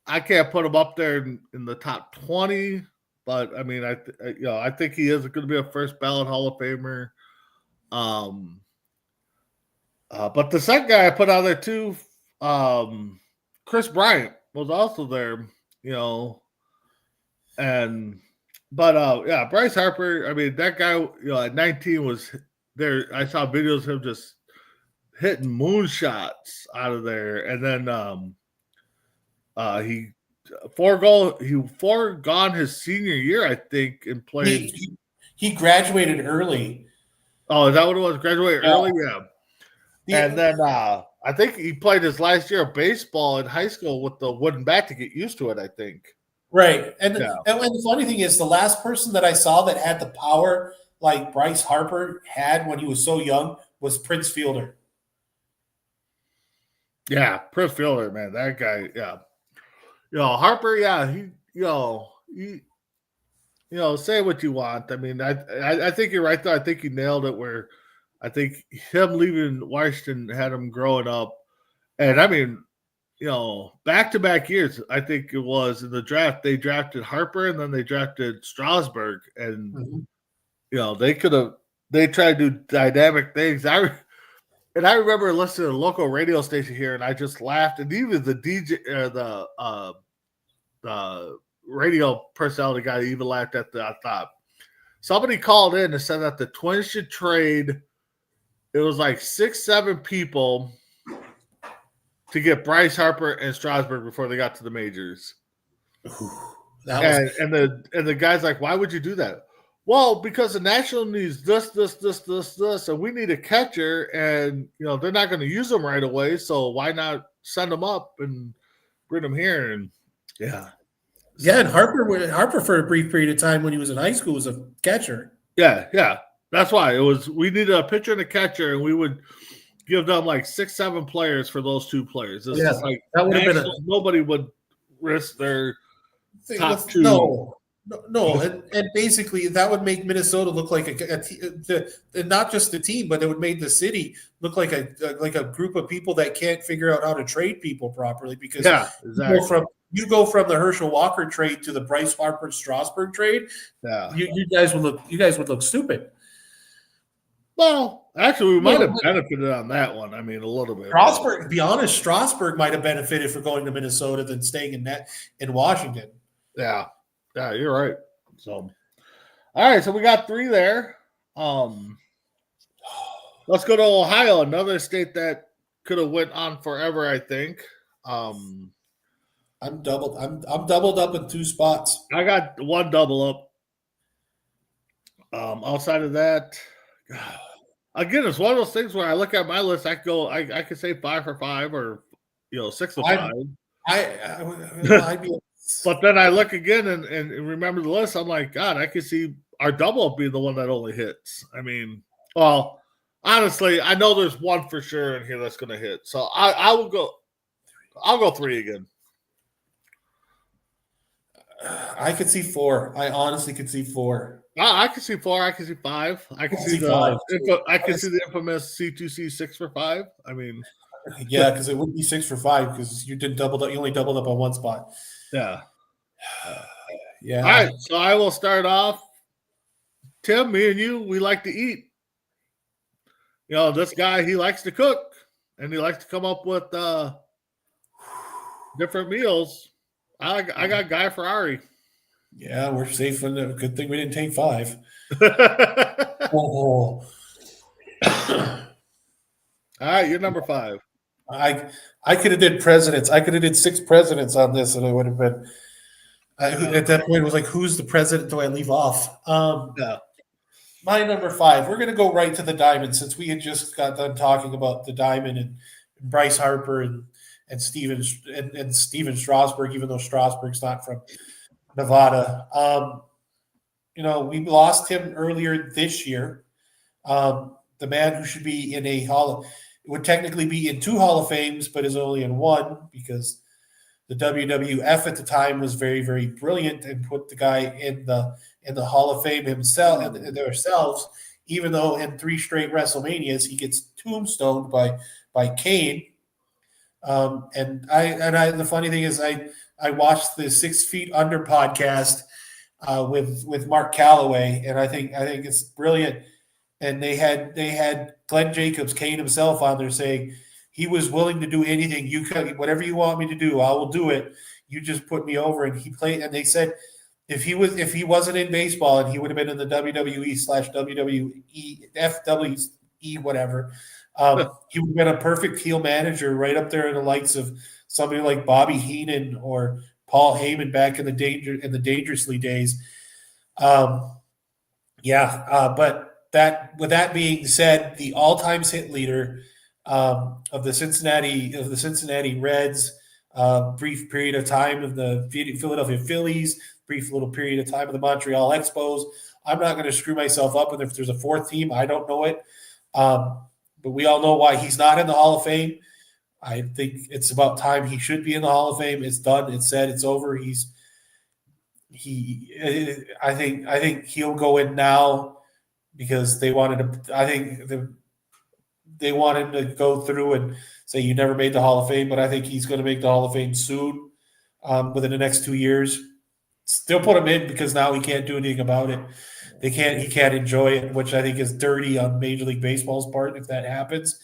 I can't put him up there in the top 20, but I mean, I think he is going to be a first ballot Hall of Famer. But the second guy I put out there too, Chris Bryant was also there, but Bryce Harper, I mean, that guy, at 19 was there. I saw videos of him just hitting moonshots out of there. And then he foregone his senior year, I think, and played. He graduated early. Oh, is that what it was? Graduated early? Yeah. And then I think he played his last year of baseball in high school with the wooden bat to get used to it, I think. Right. And the funny thing is, the last person that I saw that had the power like Bryce Harper had when he was so young was Prince Fielder. Yeah, Prince Fielder, man. That guy, yeah. Harper, yeah, say what you want. I mean, I think you're right, though. I think he nailed it where I think him leaving Washington had him growing up. And, I mean, back-to-back years, I think it was in the draft, they drafted Harper and then they drafted Strasburg. And, they tried to do dynamic things. I remember listening to a local radio station here, and I just laughed. And even the DJ, the radio personality guy even laughed at that. I thought somebody called in and said that the Twins should trade. It was like 6-7 people to get Bryce Harper and Strasburg before they got to the majors. And the guy's like, why would you do that? Well, because the National needs this, and we need a catcher, and they're not going to use them right away, so why not send them up and bring them here? And yeah, and Harper for a brief period of time when he was in high school was a catcher. Yeah, that's why it was. We needed a pitcher and a catcher, and we would give them like 6-7 players for those two players. It's just like that would have been nobody would risk their top two. No, and basically that would make Minnesota look like not just the team, but it would make the city look like a group of people that can't figure out how to trade people properly. Because you go from the Herschel Walker trade to the Bryce Harper Strasburg trade. Yeah, you guys would look stupid. Well, actually, we might have benefited on that one. I mean, a little bit. To be honest, Strasburg might have benefited for going to Minnesota than staying in Washington. Yeah. Yeah, you're right. So, all right, so we got 3 there. Let's go to Ohio, another state that could have went on forever, I think. I'm doubled up in 2 spots. I got 1 double up. Outside of that, again, it's one of those things where I look at my list. I could say 5 for 5 or 6 for 5. I'd be. But then I look again and remember the list. I'm like, God, I could see our double up being the one that only hits. I mean, well, honestly, I know there's 1 for sure in here that's going to hit. So I'll go 3 again. I could see 4. I honestly could see 4. I can see 4. I can see 5. I can see 5. I can see the infamous C2C 6 for 5. I mean, yeah, because it wouldn't be 6 for 5 because you didn't double up. You only doubled up on 1 spot. Yeah. Yeah. All right. So I will start off. Tim, me and you, we like to eat. This guy, he likes to cook and he likes to come up with different meals. I got Guy Ferrari. Yeah, we're safe. Good thing we didn't take 5. All right, you're number 5. I could have did presidents. I could have did 6 presidents on this, and it would have been. At that point, it was like, who's the president? Do I leave off? Yeah. My number 5. We're going to go right to the diamond since we had just got done talking about the diamond and Bryce Harper and Steven Strasburg, even though Strasburg's not from Nevada. We lost him earlier this year. The man who should be in would technically be in 2 Hall of Fames, but is only in 1 because the WWF at the time was very, very brilliant and put the guy in the Hall of Fame himself and themselves, even though in 3 straight WrestleManias he gets tombstoned by Kane. The funny thing is I watched the 6 Feet Under podcast with Mark Calloway, and I think it's brilliant. And they had Glenn Jacobs, Kane himself, on there saying he was willing to do anything. Whatever you want me to do, I will do it. You just put me over. And he played. And they said if he wasn't in baseball and he would have been in the WWE/WWE FWE whatever, he would have been a perfect heel manager, right up there in the likes of somebody like Bobby Heenan or Paul Heyman back in the Dangerously days. But with that being said, the all-time hit leader of the Cincinnati Reds, brief period of time of the Philadelphia Phillies, brief little period of time of the Montreal Expos. I'm not going to screw myself up, and if there's a 4th team, I don't know it. But we all know why he's not in the Hall of Fame. I think it's about time he should be in the Hall of Fame. It's done. It's said. It's over. I think he'll go in now because they wanted to. I think they want him to go through and say you never made the Hall of Fame, but I think he's going to make the Hall of Fame soon, within the next 2 years. Still put him in because now he can't do anything about it. He can't enjoy it, which I think is dirty on Major League Baseball's part if that happens.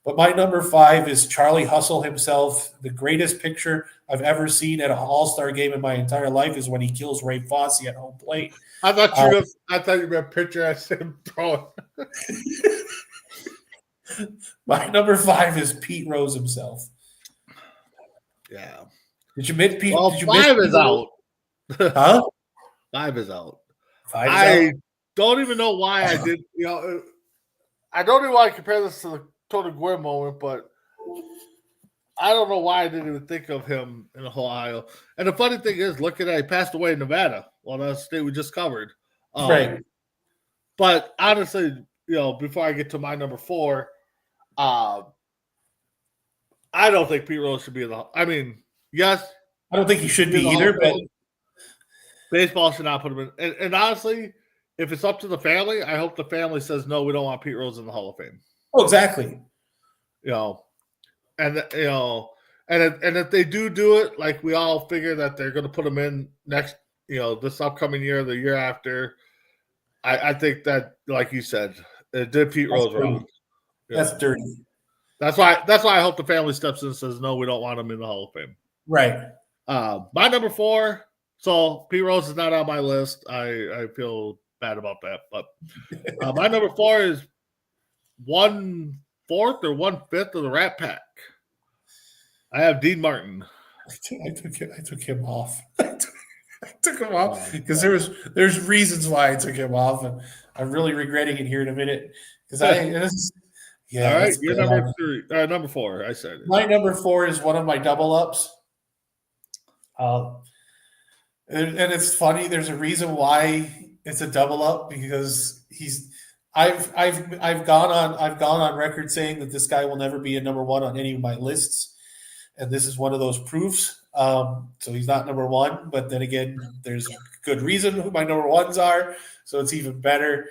But my number 5 is Charlie Hustle himself. The greatest picture I've ever seen at an All-Star game in my entire life is when he kills Ray Fosse at home plate. I thought you meant picture I said him throwing. My number 5 is Pete Rose himself. Yeah. Did you miss Pete? Well, did you 5 miss is out. Huh? 5 is out. 5 is I out? don't even know why I did. I don't even want to compare this to the Tony Gwynn moment, but I don't know why I didn't even think of him in Ohio. And the funny thing is, looking at he passed away in Nevada. Well, that's the state we just covered. Right. But honestly, before I get to my number 4, I don't think Pete Rose should be in the. I mean, yes, I don't think he should be either, but baseball should not put him in. And honestly, if it's up to the family, I hope the family says no, we don't want Pete Rose in the Hall of Fame. Oh, exactly. And if they do it, like we all figure that they're going to put him in next, this upcoming year, the year after. I think that, like you said, it did Pete Rose wrong. That's dirty. That's why I hope the family steps in and says no, we don't want him in the Hall of Fame. Right. My number 4. So Pete Rose is not on my list. I feel bad about that, but my number 4 is 1/4 or 1/5 of the Rat Pack. I have Dean Martin. I took him off. I took him off because there's reasons why I took him off, and I'm really regretting it here in a minute because All right, you're number 3, number 4. I said it. My number 4 is one of my double ups. And it's funny. There's a reason why it's a double up because I've gone on record saying that this guy will never be a number 1 on any of my lists, and this is one of those proofs. So he's not number 1, but then again, there's good reason who my number 1s are, so it's even better.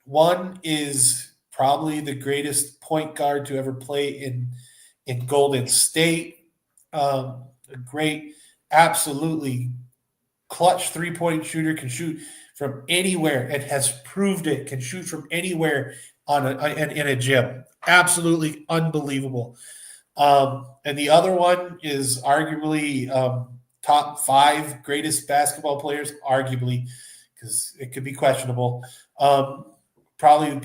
One is probably the greatest point guard to ever play in Golden State. A great, absolutely clutch 3-point shooter, can shoot from anywhere and has proved it, can shoot from anywhere in a gym. Absolutely unbelievable. And the other one is arguably top 5 greatest basketball players, arguably, because it could be questionable. Probably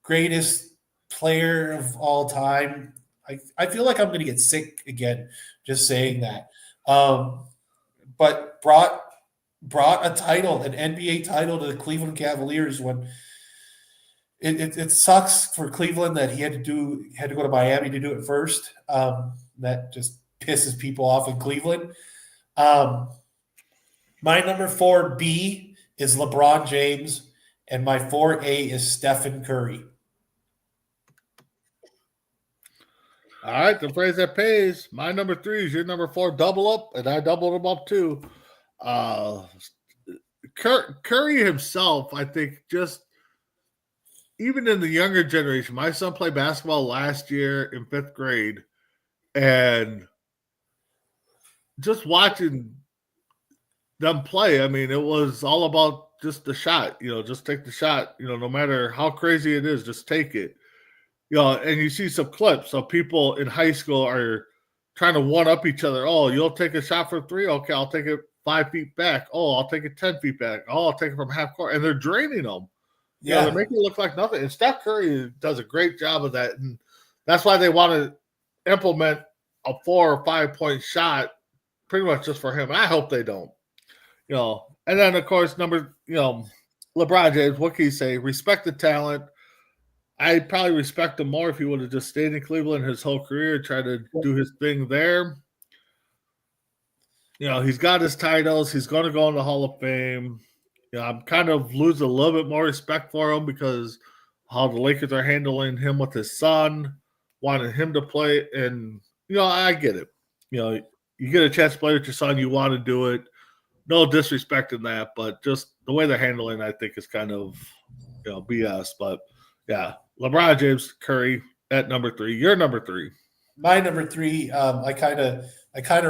greatest player of all time. I feel like I'm going to get sick again just saying that. But brought brought a title, an NBA title, to the Cleveland Cavaliers when it sucks for Cleveland that he had to go to Miami to do it first. That just pisses people off in Cleveland. My number 4B is LeBron James, and my 4A is Stephen Curry. All right, the phrase that pays. My number 3 is your number 4. Double up, and I doubled them up too. Curry himself, I think, just even in the younger generation. My son played basketball last year in 5th grade, and just watching them play, I mean, it was all about just the shot. Just take the shot. No matter how crazy it is, just take it. And you see some clips of people in high school are trying to one up each other. Oh, you'll take a shot from 3? Okay, I'll take it 5 feet back. Oh, I'll take it 10 feet back. Oh, I'll take it from half court. And they're draining them. Yeah, they're making it look like nothing. And Steph Curry does a great job of that. And that's why they want to implement a 4 or 5 point shot pretty much just for him. And I hope they don't. And then, of course, LeBron James, what can you say? Respect the talent. I'd probably respect him more if he would have just stayed in Cleveland his whole career, tried to do his thing there. He's got his titles. He's going to go in the Hall of Fame. I'm kind of losing a little bit more respect for him because how the Lakers are handling him with his son, wanting him to play. And, I get it. You get a chance to play with your son, you want to do it. No disrespect in that, but just the way they're handling, I think, is kind of, BS. But yeah, LeBron James, Curry at number 3. Your number 3. My number 3. I kind of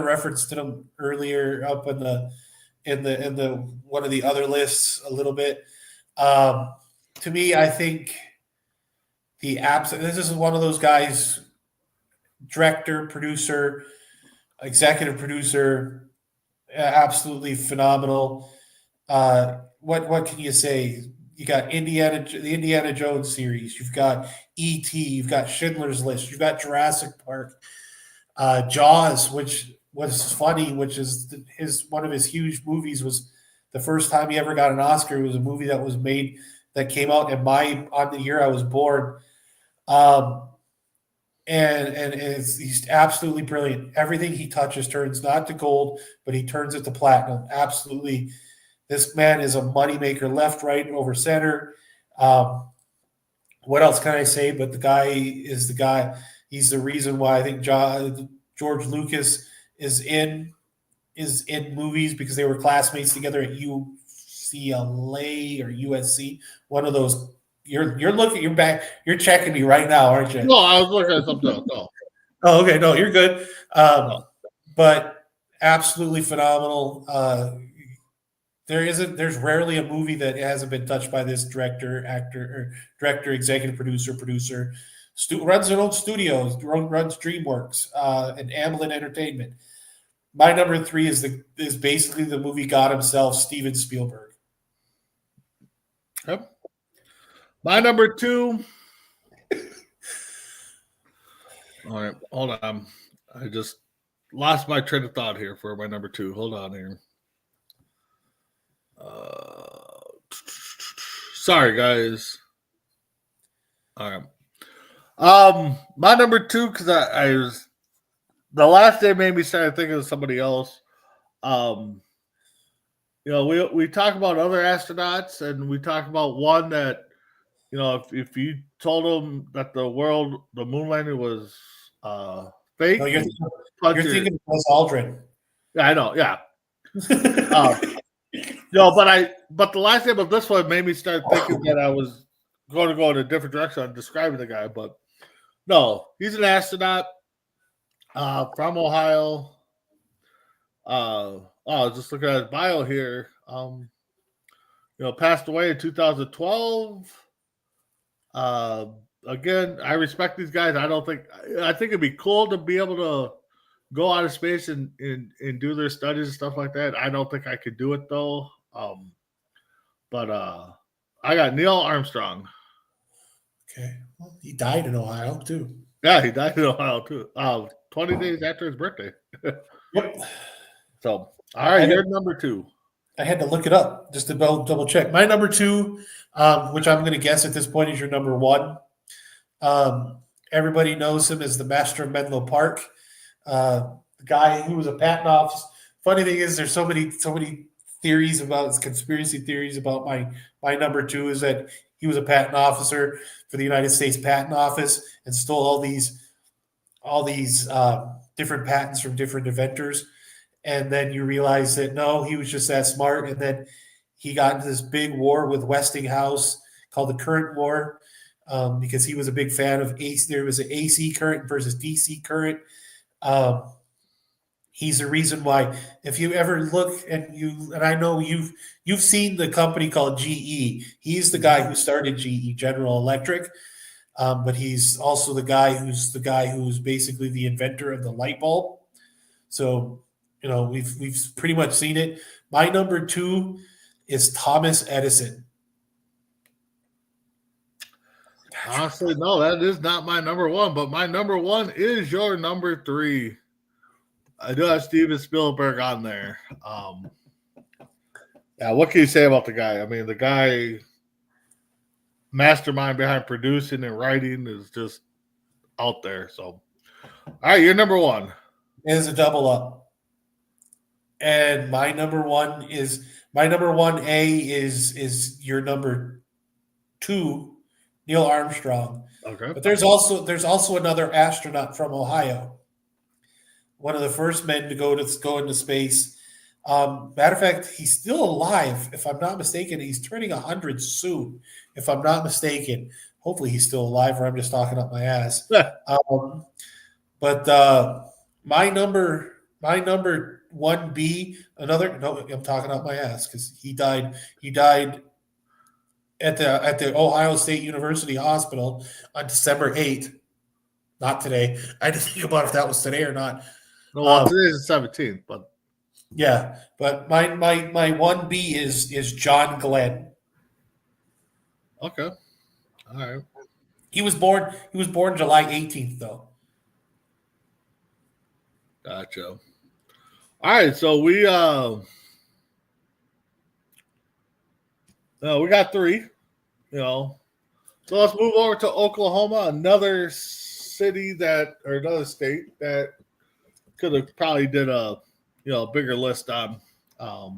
referenced them earlier up in the one of the other lists a little bit. To me, I think this is one of those guys, director, producer, executive producer. Absolutely phenomenal. What can you say? You got the Indiana Jones series. You've got E.T. You've got Schindler's List. You've got Jurassic Park. Jaws, which was funny, which is one of his huge movies, was the first time he ever got an Oscar. It was a movie that came out on the year I was born. And he's absolutely brilliant. Everything he touches turns not to gold, but he turns it to platinum. Absolutely. This man is a moneymaker, left, right, over center. What else can I say? But the guy is the guy. He's the reason why I think George Lucas is in movies, because they were classmates together at UCLA or USC. One of those. You're looking. You're back. You're checking me right now, aren't you? No, I was looking at something else. No. Oh, okay. No, you're good. But absolutely phenomenal. There's rarely a movie that hasn't been touched by this director, executive producer. Runs their own studios, runs DreamWorks, and Amblin Entertainment. My number 3 is basically the movie god himself, Steven Spielberg. Yep. My number 2. All right, hold on. I just lost my train of thought here for my number 2. Hold on here. Sorry, guys. All right. My number 2, because I was the last day made me start thinking of somebody else. We talk about other astronauts, and we talk about one that, if you told them that the moon landing was fake. No, you're thinking of Buzz Aldrin. Yeah, I know. Yeah. But the last name of this one made me start thinking that I was going to go in a different direction on describing the guy. But no, he's an astronaut from Ohio. Just looking at his bio here. Passed away in 2012. Again, I respect these guys. I think it'd be cool to be able to go out of space and do their studies and stuff like that. I don't think I could do it though. But I got Neil Armstrong. Okay. Well, he died in Ohio too. Yeah, he died in Ohio too. 20 days after his birthday. Yep. So, all right, you're number 2. I had to look it up just to double check. My number 2, which I'm going to guess at this point is your number 1. Everybody knows him as the master of Menlo Park, the guy who was a patent office. Funny thing is, there's so many theories about conspiracy theories about my number 2 is that he was a patent officer for the United States Patent Office and stole all these different patents from different inventors. And then you realize that no, he was just that smart. And then he got into this big war with Westinghouse called the Current War, because he was a big fan of AC. There was an AC current versus DC current. He's the reason why. If you ever look and I know you've seen the company called GE. He's the guy who started GE, General Electric. But he's also the guy who's basically the inventor of the light bulb. So, we've pretty much seen it. My number 2 is Thomas Edison. Honestly, no, that is not my number 1, but my number 1 is your number 3. I do have Steven Spielberg on there. Yeah, what can you say about the guy? I mean, the guy, mastermind behind producing and writing, is just out there. So, all right, you're number 1. It is a double up. And my number 1A is your number 2, Neil Armstrong. Okay. But there's also another astronaut from Ohio. One of the first men to go into space. Matter of fact, he's still alive, if I'm not mistaken. He's turning 100 soon, if I'm not mistaken. Hopefully he's still alive, or I'm just talking up my ass. But my number 1B, I'm talking up my ass because he died at the Ohio State University Hospital on December 8th. Not today. I had to think about if that was today or not. Well, today's the 17th, but yeah. But my 1B is John Glenn. Okay. All right. He was born July 18th, though. Gotcha. All right, so we got 3, So let's move over to Oklahoma, another city or another state that could have probably did a bigger list on. I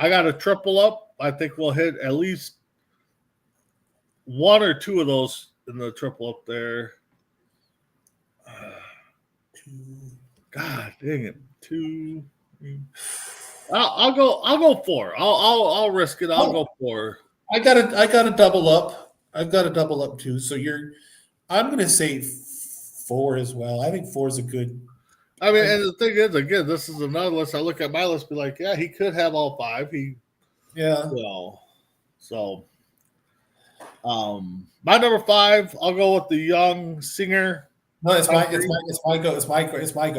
got a triple up. I think we'll hit at least 1 or 2 of those in the triple up there. God dang it, 2. I'll go 4. I'll risk it. I'll go 4. I got a double up. I've got a double up too. So I'm going to say 4 as well. I think 4 is a good. I mean, and the thing is, again, this is another list. I look at my list, be like, yeah, he could have all 5. So, my number 5, I'll go with the young singer. No, it's my go. It's my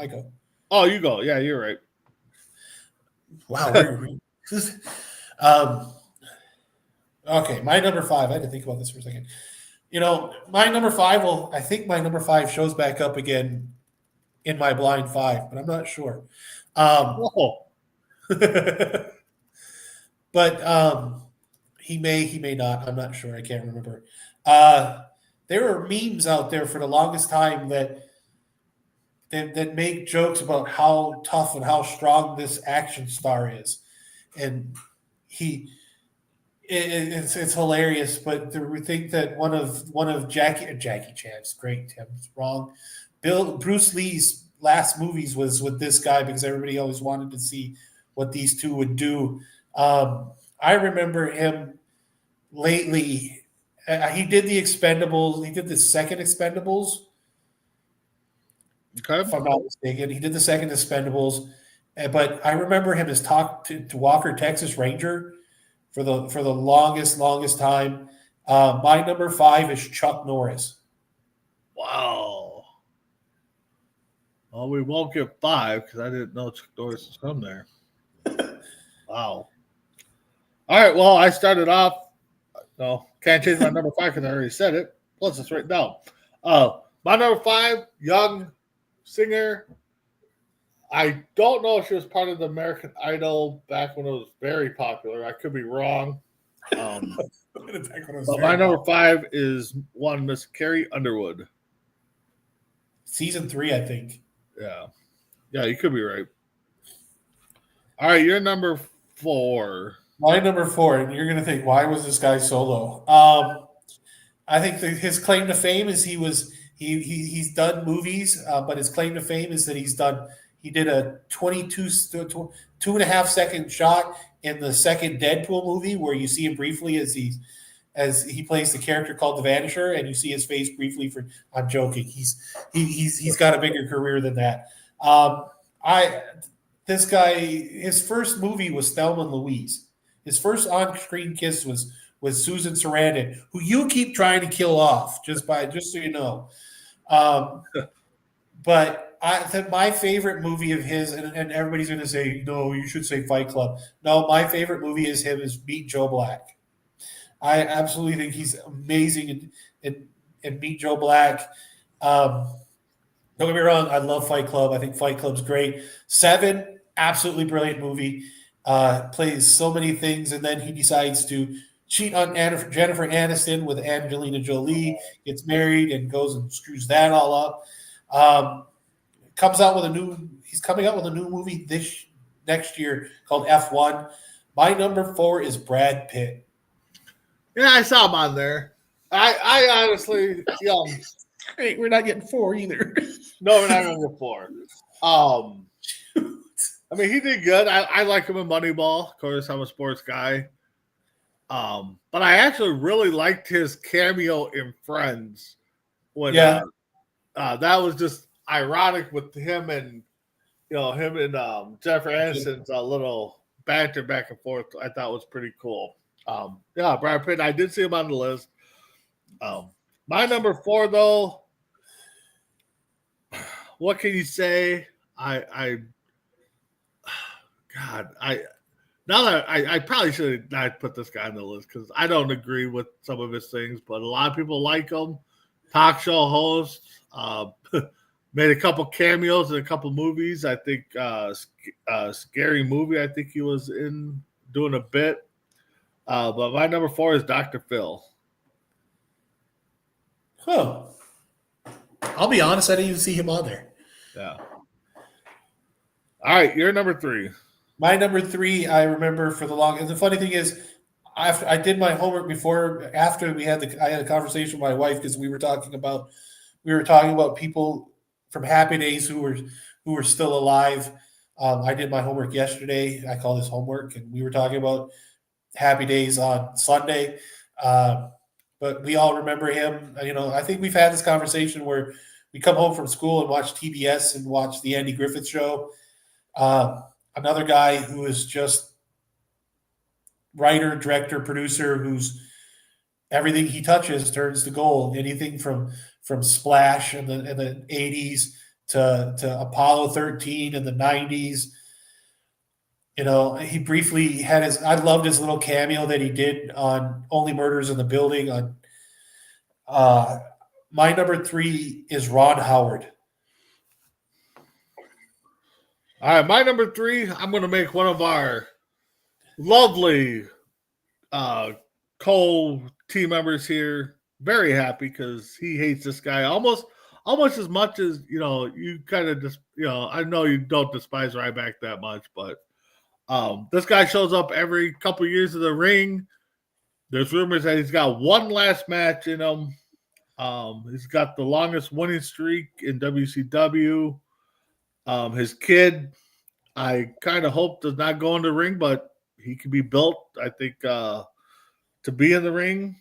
go. Oh, you go. Yeah, you're right. Wow. Okay, my number 5. I had to think about this for a second. My number 5 I think my number 5 shows back up again in my blind 5, but I'm not sure. But he may not. I'm not sure. I can't remember. There were memes out there for the longest time that make jokes about how tough and how strong this action star is, and it's hilarious. But we think that one of Jackie Chan's great. Tim's wrong. Bruce Lee's last movies was with this guy because everybody always wanted to see what these two would do. I remember him lately. He did the Expendables. He did the second Expendables. Okay. If I'm not mistaken, he did the second Expendables. But I remember him as talk to Walker, Texas Ranger, for the longest time. My number 5 is Chuck Norris. Wow. Well, we won't get 5 because I didn't know Chuck Norris was from there. Wow. All right. Well, I started off. No, can't change my number 5 because I already said it. Plus, it's written down. My number 5, young singer. I don't know if she was part of the American Idol back when it was very popular. I could be wrong. But my number 5 is one Miss Carrie Underwood. Season 3, I think. Yeah. Yeah, you could be right. All right, you're number 4. My number 4, and you're going to think, why was this guy so low? I think his claim to fame is he's done movies, but his claim to fame is that he did a 2.5 second shot in the second Deadpool movie where you see him briefly as he plays the character called the Vanisher, and you see his face briefly. I'm joking. He's got a bigger career than that. This guy, his first movie was Thelma and Louise. His first on-screen kiss was with Susan Sarandon, who you keep trying to kill off, just so you know. But my favorite movie of his, and everybody's going to say, no, you should say Fight Club. No, my favorite movie is Meet Joe Black. I absolutely think he's amazing in Meet Joe Black. Don't get me wrong, I love Fight Club. I think Fight Club's great. 7, absolutely brilliant movie. Plays so many things, and then he decides to cheat on Jennifer Aniston with Angelina Jolie, gets married, and goes and screws that all up. He's coming out with a new movie next year called F1. My number 4 is Brad Pitt. Yeah, I saw him on there. I honestly, Great, we're not getting 4 either. No, we're not going to get 4. I mean, he did good. I like him in Moneyball. Of course, I'm a sports guy. But I actually really liked his cameo in Friends. That was just ironic with him and Jennifer Aniston's little banter back and forth. I thought was pretty cool. Brad Pitt. I did see him on the list. My number 4, though. What can you say? I probably should not put this guy on the list because I don't agree with some of his things, but a lot of people like him. Talk show host, made a couple cameos in a couple movies. I think Scary Movie. I think he was in doing a bit. But my number 4 is Dr. Phil. Huh. I'll be honest, I didn't even see him on there. Yeah. All right, you're number 3. My number 3, I remember for the longest. The funny thing is, I did my homework after I had a conversation with my wife because we were talking about people from Happy Days who were still alive. I did my homework yesterday. I call this homework, and we were talking about Happy Days on Sunday. But we all remember him. I think we've had this conversation where we come home from school and watch TBS and watch the Andy Griffith Show. Another guy who is just writer, director, producer, who's everything he touches turns to gold. Anything from Splash in the 80s to Apollo 13 in the 90s. He briefly had I loved his little cameo that he did on Only Murders in the Building. My number 3 is Ron Howard. All right, my number 3, I'm going to make one of our lovely co-team members here very happy because he hates this guy almost as much as, you kind of just, I know you don't despise Ryback that much, but this guy shows up every couple years in the ring. There's rumors that he's got one last match in him. He's got the longest winning streak in WCW. His kid, I kind of hope does not go in the ring, but he can be built, I think, to be in the ring.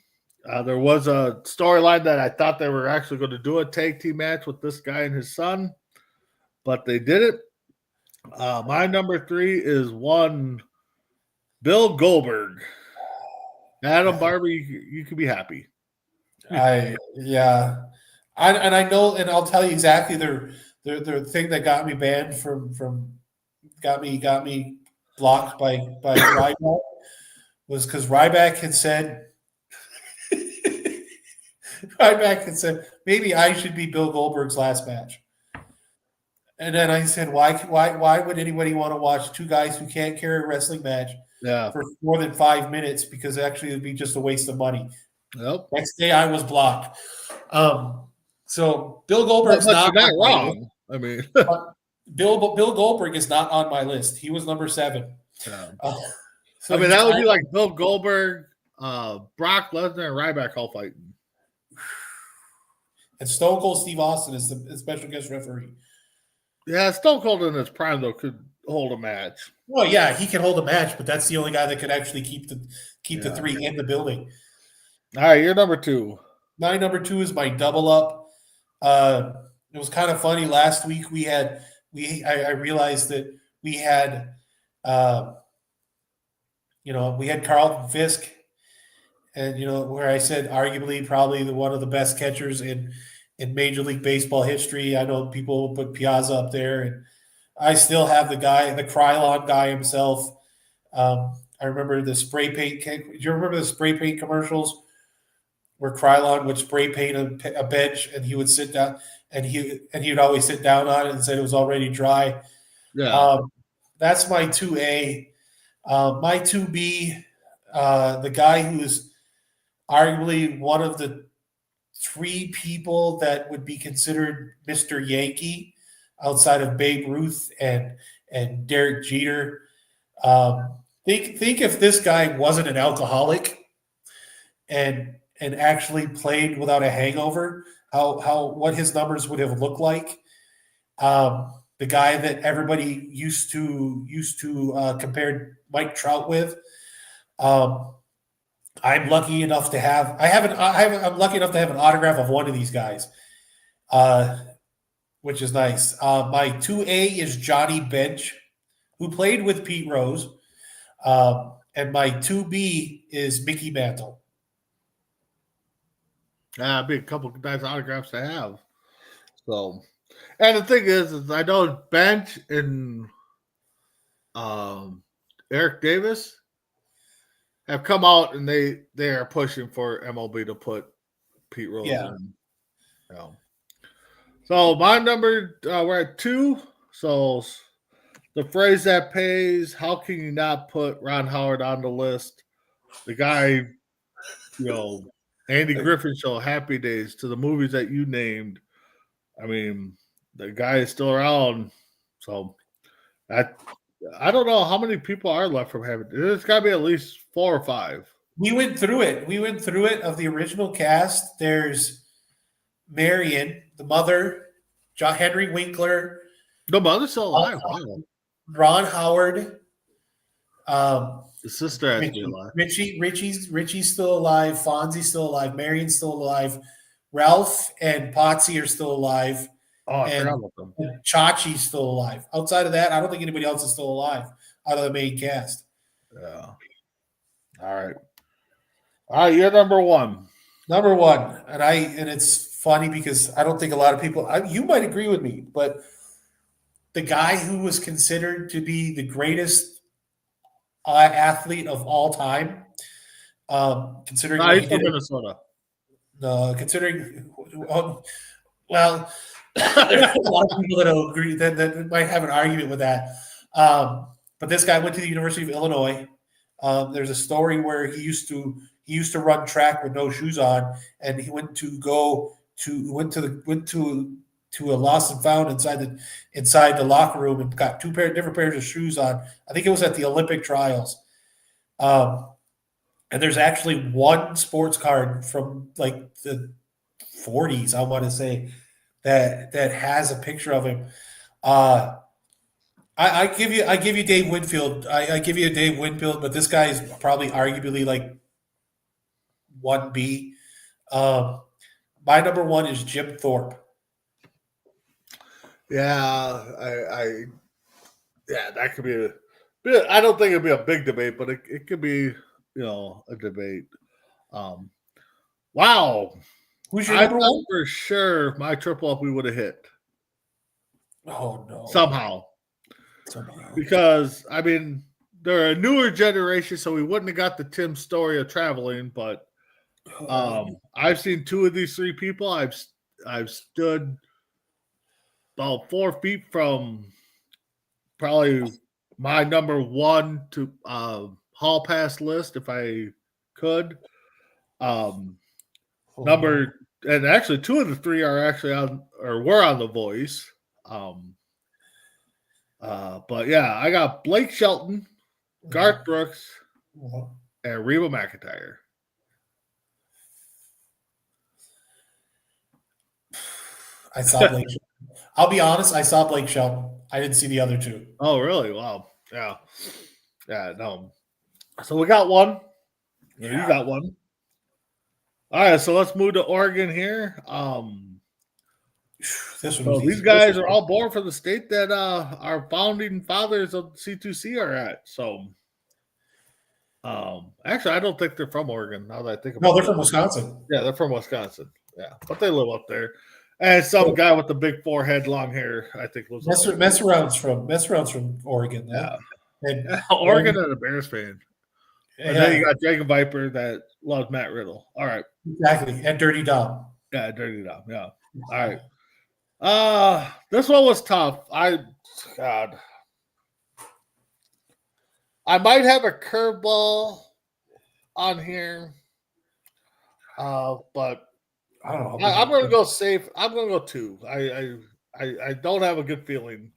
There was a storyline that I thought they were actually going to do a tag team match with this guy and his son, but they did it. My number 3 is one Bill Goldberg. Adam Barber, you can be happy. I know, and I'll tell you exactly the thing that got me banned from got me blocked by Ryback was because Ryback had said maybe I should be Bill Goldberg's last match. And then I said, why would anybody want to watch two guys who can't carry a wrestling match Yeah. for more than 5 minutes? Because actually it'd be just a waste of money. Yep. Next day I was blocked. So Bill Goldberg's But not you're not on my wrong. list. I mean, Bill Goldberg is not on my list. He was number 7. yeah. So I mean, that would be like Bill Goldberg, Brock Lesnar, and Ryback all fighting. And Stone Cold Steve Austin is the special guest referee. Yeah, Stone Cold in his prime though could hold a match. Well, yeah, he can hold a match, but that's the only guy that could actually keep the 3 in the building. All right, you're number 2. My number 2 is my double up. It was kind of funny. Last week I realized that we had Carlton Fisk, and where I said arguably probably one of the best catchers in Major League Baseball history. I know people put Piazza up there, and I still have the Krylon guy himself. I remember the spray paint. Do you remember the spray paint commercials where Krylon would spray paint a bench and he would sit down and he would always sit down on it and said it was already dry? Yeah. That's my 2A. My 2B, the guy who is arguably one of the 3 people that would be considered Mr. Yankee outside of Babe Ruth and Derek Jeter. Think if this guy wasn't an alcoholic and actually played without a hangover, what his numbers would have looked like. The guy that everybody used to compare Mike Trout with. I'm lucky enough to have I'm lucky enough to have an autograph of one of these guys, which is nice. My 2A is Johnny Bench, who played with Pete Rose, and my 2B is Mickey Mantle. It'd be a couple of nice autographs to have. So, and the thing is I know Bench and Eric Davis have come out and they are pushing for MLB to put Pete Rose in. So my number, we're at 2. So the phrase that pays, how can you not put Ron Howard on the list? The guy, Andy Griffin Show, Happy Days, to the movies that you named. I mean, the guy is still around. So I don't know how many people are left from Happy Days. There's got to be at least 4 or 5. We went through it of the original cast. There's Marion, the mother, John Henry Winkler. The mother's still alive. Ron Howard. The sister has to be alive. Richie's still alive. Fonzie's still alive. Marion's still alive. Ralph and Potsy are still alive. Oh, I forgot about them. Chachi's still alive. Outside of that, I don't think anybody else is still alive out of the main cast. Yeah. All right, you're number 1. Number 1, and it's funny because I don't think a lot of people. You might agree with me, but the guy who was considered to be the greatest athlete of all time, considering he's from Minnesota. Considering, well, there's a lot of people that agree that might have an argument with that. But this guy went to the University of Illinois. There's a story where he used to run track with no shoes on, and he went to a lost and found inside the locker room and got different pairs of shoes on. I think it was at the Olympic trials. And there's actually one sports card from like the 40s, I want to say, that has a picture of him. I give you Dave Winfield. I give you a Dave Winfield, but this guy is probably arguably like 1B. My number 1 is Jim Thorpe. Yeah, that could be I don't think it'd be a big debate, but it could be, a debate. Wow. Who's your number 1? For sure my triple up we would have hit. Oh no. Somehow. Because I mean they're a newer generation, so we wouldn't have got the Tim story of traveling, but I've seen 2 of these 3 people. I've stood about 4 feet from probably my number one to hall pass list if I could. Number and actually 2 of the 3 are actually on or were on The Voice. But yeah, I got Blake Shelton, Garth Brooks, and Reba McEntire. I saw Blake. I'll be honest, I saw Blake Shelton. I didn't see the other 2. Oh, really? Wow. Yeah. Yeah, no. So we got one. Yeah. You got one. All right, so let's move to Oregon here. These guys are all born from the state that our founding fathers of C2C are at. So, actually, I don't think they're from Oregon. Now that I think about it, no, they're from Wisconsin. Yeah, they're from Wisconsin. Yeah, but they live up there. And some guy with the big forehead, long hair, I think lives up there. Mess around's from Oregon. Yeah, and Oregon and a Bears fan. And then you got Jacob Viper that loves Matt Riddle. All right, exactly, and Dirty Dom. Yeah, Dirty Dom. Yeah. All right. This one was tough. I might have a curveball on here, but I don't know. I'm going to go safe. I'm going to go 2. I don't have a good feeling.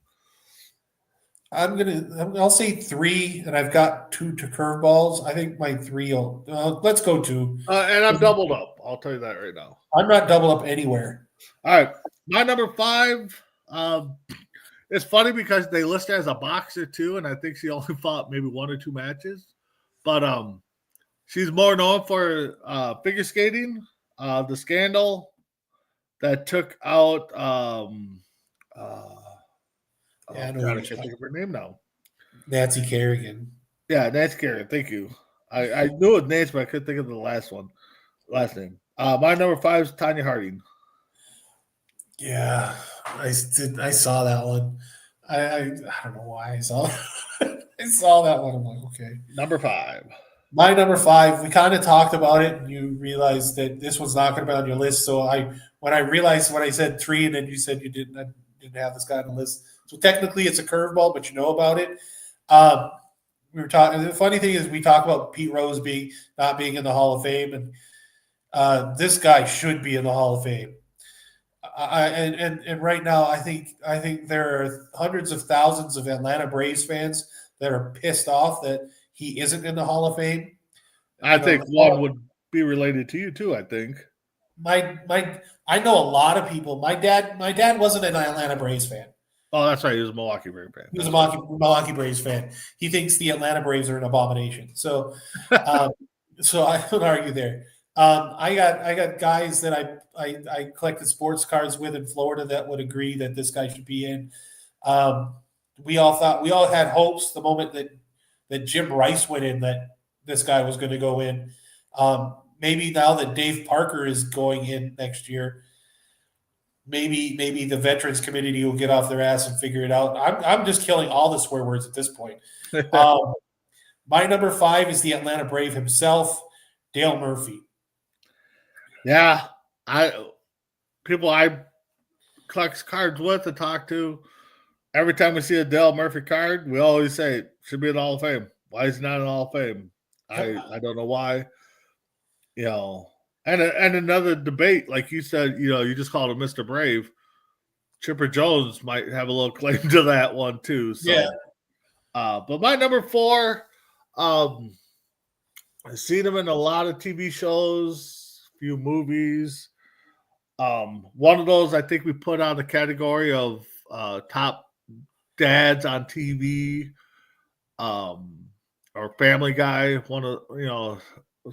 I'll say 3, and I've got 2 to curveballs. I think my 3 will. Let's go 2. And I'm doubled up. I'll tell you that right now. I'm not double up anywhere. All right, my number 5. It's funny because they list her as a boxer too, and I think she only fought maybe 1 or 2 matches. But she's more known for figure skating. The scandal that took out. I can't think of her name now. Nancy Kerrigan. Yeah, Nancy Kerrigan. Thank you. I knew it Nancy, but I couldn't think of the last name. My number 5 is Tanya Harding. Yeah, I saw that one. I don't know why I saw I saw that one. I'm like, okay. Number 5. My number 5, we kind of talked about it, and you realized that this was not going to be on your list. So when I said 3, and then you said you didn't have this guy on the list. So technically, it's a curveball, but you know about it. We were talking. The funny thing is, we talk about Pete Rose not being in the Hall of Fame, and this guy should be in the Hall of Fame. And right now, I think there are hundreds of thousands of Atlanta Braves fans that are pissed off that he isn't in the Hall of Fame. I think one would be related to you too. I think I know a lot of people. My dad wasn't an Atlanta Braves fan. Oh, that's right. He was a Milwaukee Braves fan. He was a Milwaukee Braves fan. He thinks the Atlanta Braves are an abomination. So, so I don't argue there. I got guys that I collected sports cards with in Florida that would agree that this guy should be in. We all had hopes the moment that Jim Rice went in that this guy was going to go in. Maybe now that Dave Parker is going in next year, maybe the Veterans Committee will get off their ass and figure it out. I'm just killing all the swear words at this point. My number 5 is the Atlanta Brave himself, Dale Murphy. Yeah, people I collect cards with and talk to. Every time we see a Dale Murphy card, we always say should be in the Hall of Fame. Why is he not in the Hall of Fame? I don't know why. You know, and another debate, like you said, you know, you just called him Mr. Brave. Chipper Jones might have a little claim to that one too. So, yeah. But my number 4, I've seen him in a lot of TV shows, few movies. One of those I think we put on the category of top dads on TV, or Family Guy. One of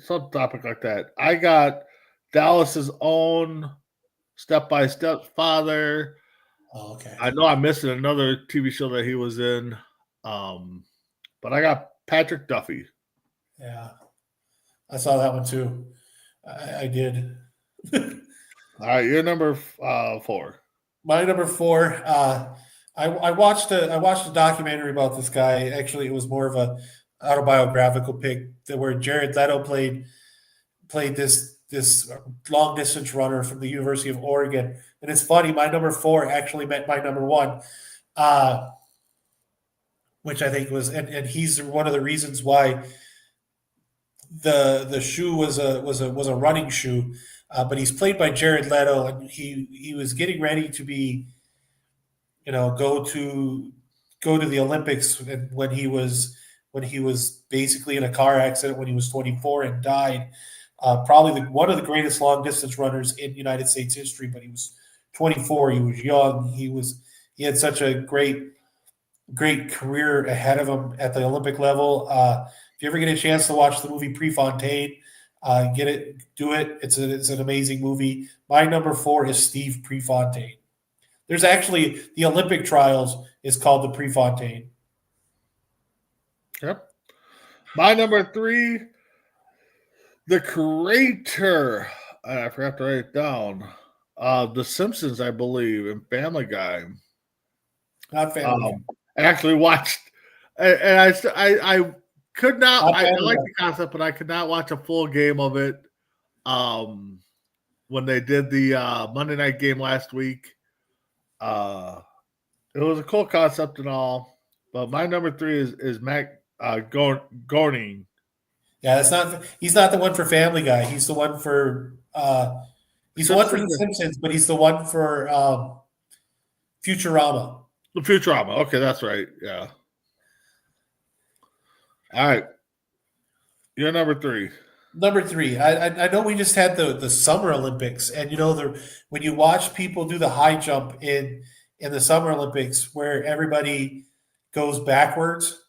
some topic like that. I got Dallas's own Step by Step father. Oh, okay. I know I'm missing another TV show that he was in, but I got Patrick Duffy. Yeah, I saw that one too. I did. All right, you're number 4. My number 4. I watched a documentary about this guy. Actually, it was more of a autobiographical pick where Jared Leto played this this long distance runner from the University of Oregon. And it's funny, my number 4 actually met my number 1, which I think was, and he's one of the reasons why the shoe was a running shoe. But he's played by Jared Leto, and he was getting ready to be, go to the Olympics when he was basically in a car accident when he was 24 and died. Probably one of the greatest long distance runners in United States history, but he was 24. He was young. He had such a great career ahead of him at the Olympic level. If you ever get a chance to watch the movie Prefontaine, do it. It's an amazing movie. My number 4 is Steve Prefontaine. There's actually the Olympic trials is called the Prefontaine. Yep. My number 3, the creator. I forgot to write it down. The Simpsons, I believe, and Family Guy. Not Family Guy. I actually watched, and I could not. I like the concept, but I could not watch a full game of it. When they did the Monday night game last week, it was a cool concept and all. But my number 3 is Matt Groening. Yeah, he's not the one for Family Guy. He's the one for he's the one for The Simpsons, but he's the one for Futurama. The Futurama. Okay, that's right. Yeah. All right. You're number 3. Number 3. I know we just had the Summer Olympics, and when you watch people do the high jump in the Summer Olympics, where everybody goes backwards,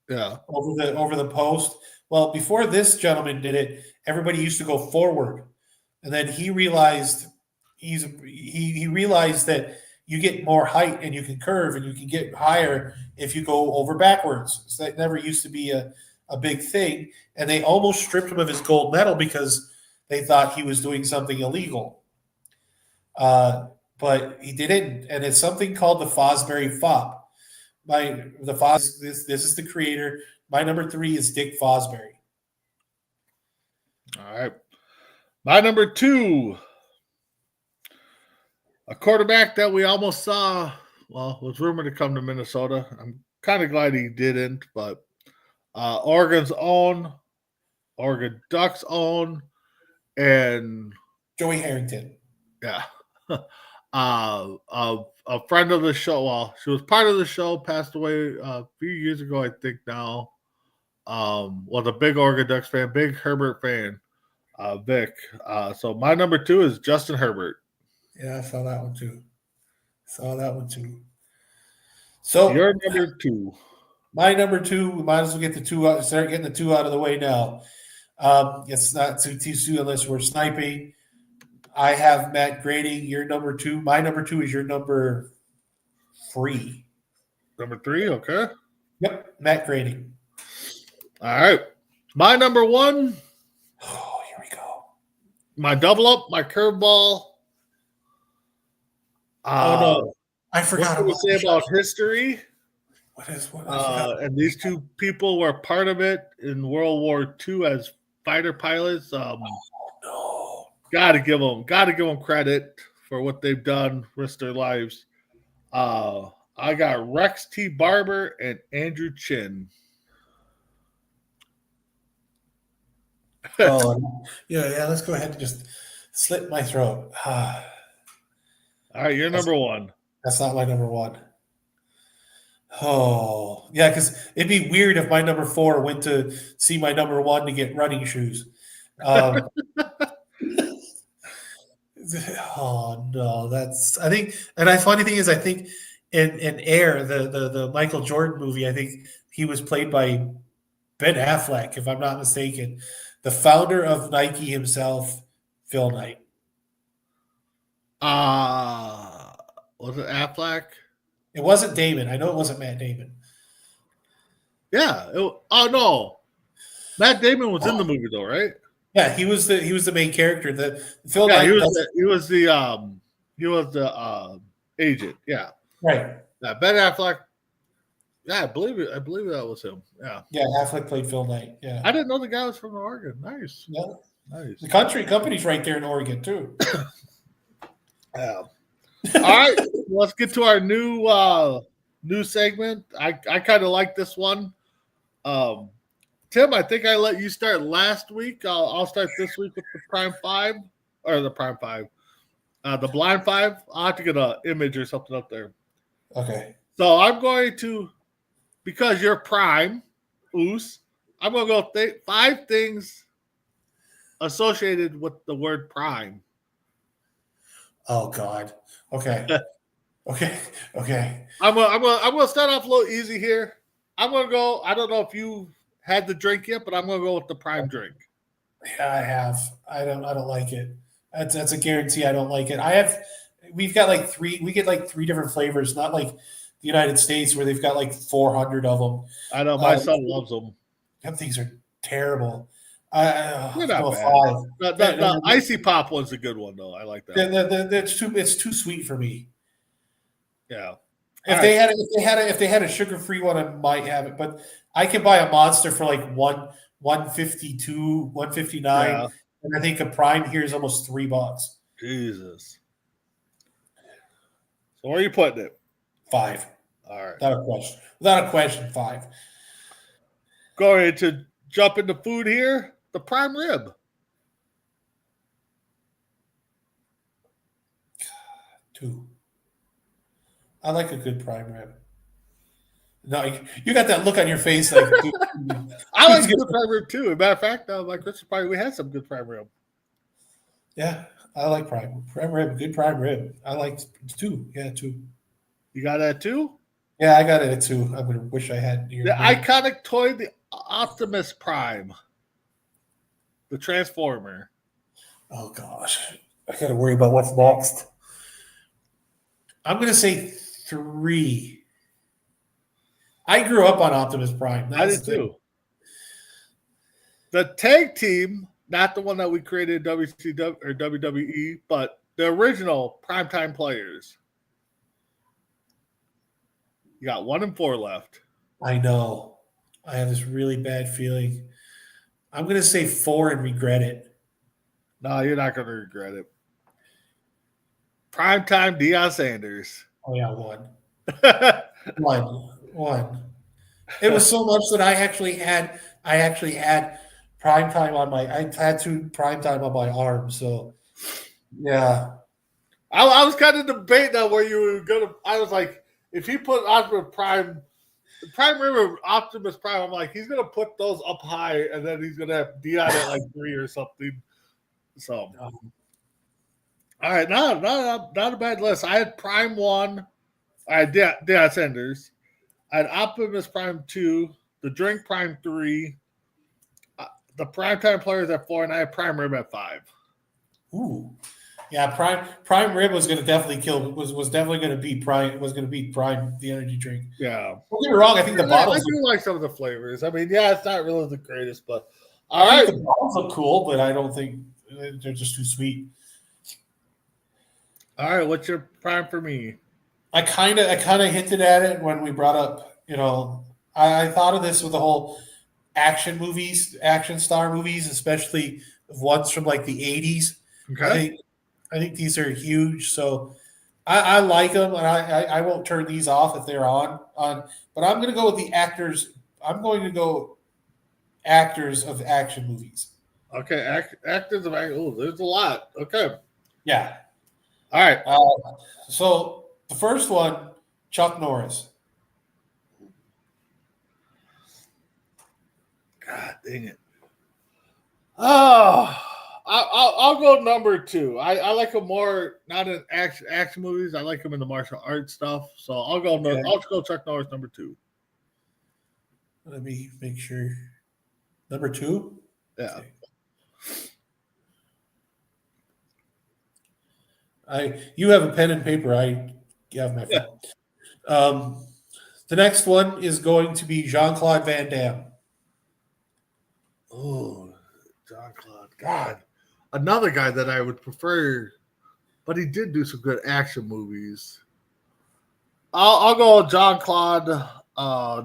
over the post. Well, before this gentleman did it, everybody used to go forward, and then he realized he realized that you get more height and you can curve and you can get higher if you go over backwards. So that never used to be a big thing. And they almost stripped him of his gold medal because they thought he was doing something illegal. But he didn't. And it's something called the Fosbury Fop. This is the creator. My number 3 is Dick Fosbury. All right. My number 2. A quarterback that we almost saw, was rumored to come to Minnesota. I'm kind of glad he didn't, but Oregon's own, Oregon Ducks own, and Joey Harrington. Yeah. A friend of the show. Well, she was part of the show, passed away a few years ago, I think now. Was a big Oregon Ducks fan, big Herbert fan, Vic. So my number 2 is Justin Herbert. Yeah, I saw that one too. So your number 2. My number 2, we might as well get start getting the 2 out of the way now. It's not too soon unless we're sniping. I have Matt Groening, your number 2. My number 2 is your number 3. Number 3, okay. Yep, Matt Groening. All right. My number 1. Oh, here we go. My double up, my curveball. No. I forgot. What can we say about history? What is and these 2 people were part of it in World War II as fighter pilots. No. Gotta give them credit for what they've done, risked their lives. I got Rex T. Barber and Andrew Chin. Yeah. Let's go ahead and just slit my throat. All right, you're number 1. That's not my number 1. Oh, yeah, because it'd be weird if my number 4 went to see my number 1 to get running shoes. Oh no, funny thing is, I think in Air, the Michael Jordan movie, I think he was played by Ben Affleck, if I'm not mistaken, the founder of Nike himself, Phil Knight. Was it Affleck? It wasn't Damon. I know it wasn't Matt Damon. Yeah. No. Matt Damon was in the movie though, right? Yeah, he was the main character. He was the agent. Yeah. Right. Yeah, Ben Affleck. Yeah, I believe it. I believe that was him. Yeah. Yeah, Affleck played Phil Knight. Yeah. I didn't know the guy was from Oregon. Nice. Yeah. Nice. The company's right there in Oregon too. Yeah. All right, let's get to our new segment. I kind of like this one. Tim, I think I let you start last week. I'll start this week with the Prime Five or the Prime Five, the Blind Five. I'll have to get an image or something up there. Okay. So I'm going to, because you're Prime, Oos. I'm going to go 5 things associated with the word Prime. Oh God. Okay. Okay. Okay. I'm gonna start off a little easy here. I'm gonna go. I don't know if you had the drink yet, but I'm gonna go with the Prime drink. Yeah, I have. I don't like it. That's a guarantee. I don't like it. I have. We've got like 3. We get like 3 different flavors. Not like the United States where they've got like 400 of them. I know my son loves them. Them things are terrible. They're not go bad. 5. The icy pop one's a good one though. I like that. It's too sweet for me. Yeah. If they had a sugar-free one, I might have it. But I can buy a Monster for like 152, 159, Yeah. and I think a Prime here is almost $3. Jesus. So where are you putting it? 5. All right. Without a question, 5. Going to jump into food here. The prime rib. 2. I like a good prime rib. No, you got that look on your face like. Dude, I like good prime rib too. As a matter of fact, like Christmas party, we had some good prime rib. Yeah, I like prime rib. Good prime rib. I like 2. Yeah, 2. You got that too? Yeah, I got it at 2. I would wish I had your the iconic toy, the Optimus Prime, the Transformer. Oh gosh, I got to worry about what's next. I'm going to say 3. I grew up on Optimus Prime. I did too. The tag team, not the one that we created WCW or WWE, but the original primetime players. You got 1 and 4 left. I know. I have this really bad feeling. I'm going to say 4 and regret it. No, you're not going to regret it. Primetime Deion Sanders. Oh yeah, 1. 1. It was so much that I actually had primetime on my. I tattooed primetime on my arm. So yeah, I was kind of debating on where you were gonna. I was like, if he put Optimus Prime, the Prime River Optimus Prime, I'm like, he's gonna put those up high, and then he's gonna have Deion at like 3 or something. So, all right, not a bad list. I had Prime 1. I had Deion Sanders. I had Optimus Prime 2, the Drink Prime 3, the Primetime Players at 4, and I had Prime Rib at 5. Ooh, yeah. Prime Rib was going to definitely kill. Was definitely going to beat Prime. Was going to beat Prime the energy drink. Yeah. Don't get me wrong. I think the bottles. I do like some of the flavors. I mean, yeah, it's not really the greatest, but all right. The bottles look cool, but I don't think they're just too sweet. All right, what's your Prime for me? I kind of hinted at it when we brought up. I thought of this with the whole action star movies, especially ones from like the 80s. Okay. I think these are huge. So I like them, and I won't turn these off if they're on. But I'm going to go with the actors. I'm going to go actors of action movies. Okay, actors of action. Oh, there's a lot. Okay. Yeah. All right. So the first one, Chuck Norris. God dang it. Oh, I'll go number 2. I like him more, not in action movies. I like him in the martial arts stuff. So I'll go. Okay. I'll go Chuck Norris number 2. Let me make sure. Number 2? Yeah. You have a pen and paper. I have my phone. The next one is going to be Jean-Claude Van Damme. Oh, Jean-Claude. God. Another guy that I would prefer, but he did do some good action movies. I'll go Jean-Claude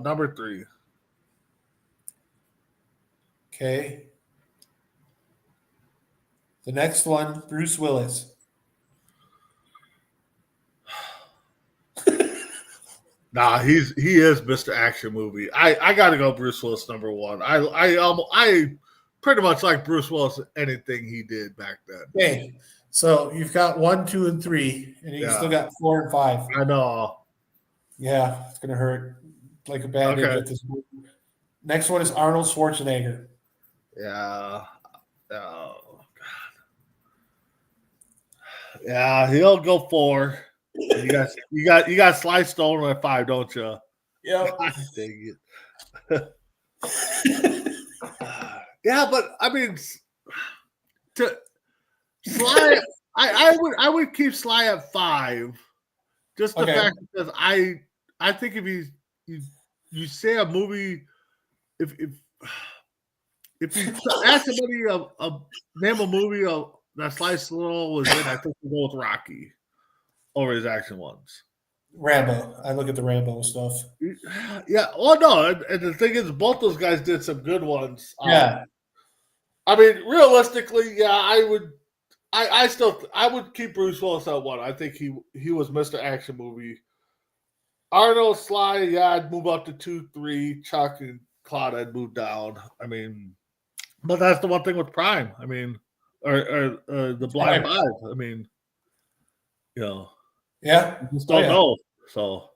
number 3. Okay. The next one, Bruce Willis. Nah, he is Mr. Action Movie. I gotta go Bruce Willis number one. I pretty much like Bruce Willis anything he did back then. Okay, so you've got 1, 2, and 3, and you still got 4 and 5. I know. Yeah, it's gonna hurt like a bandage at this point. Next one is Arnold Schwarzenegger. Yeah. Oh God. Yeah, he'll go 4. You got Sly Stallone at 5, don't you? Yeah. Dang it. Yeah, but I mean, to Sly, I would keep Sly at 5, just the fact because I think if you say a movie, if you ask somebody name a movie that Sly Stallone was in, I think we go with Rocky over his action ones. Rambo. I look at the Rambo stuff. Yeah. Well, no, and the thing is, both those guys did some good ones. Yeah. I mean, realistically, yeah, I would keep Bruce Willis at 1. I think he was Mr. Action Movie. Arnold, Sly, yeah, I'd move up to 2, 3. Chuck and Claude, I'd move down. I mean, but that's the one thing with Prime. I mean, or the Blind Five. I mean, you know, yeah, you just don't know. So,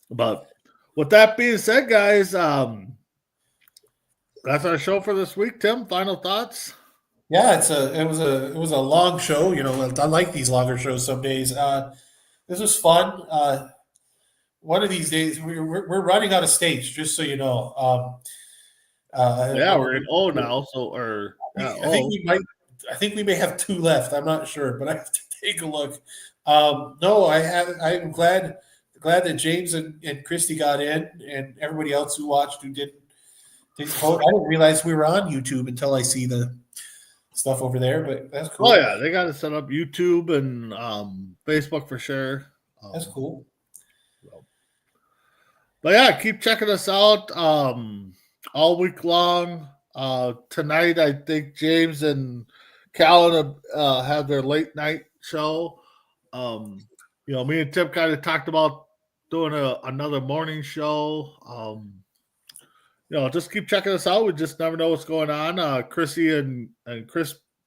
but with that being said, guys, that's our show for this week. Tim, final thoughts? Yeah, it was a long show. You know, I like these longer shows some days. This was fun. One of these days, we're running out of stage. Just so you know. Yeah, we're in O now. So, I think we may have 2 left. I'm not sure, but I have to take a look. No, I'm glad that James and Christy got in, and everybody else who watched who didn't vote. I didn't realize we were on YouTube until I see the stuff over there, but that's cool. Oh yeah, they got to set up YouTube and Facebook for sure. That's cool. But yeah, keep checking us out all week long. Tonight, I think James and Callan have their late night show. You know, me and Tim kind of talked about doing another morning show. You know, just keep checking us out. We just never know what's going on. Christy and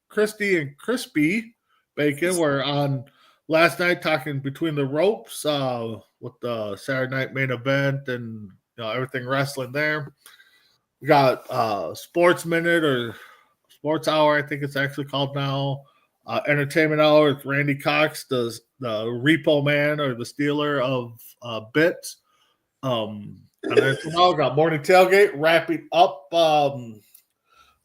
Crispy Bacon were on last night talking Between the Ropes with the Saturday night main event and everything wrestling there. We got Sports Minute or Sports Hour, I think it's actually called now. Entertainment Hour with Randy Cox, the repo man or the stealer of bits. And then tomorrow we got Morning Tailgate wrapping up the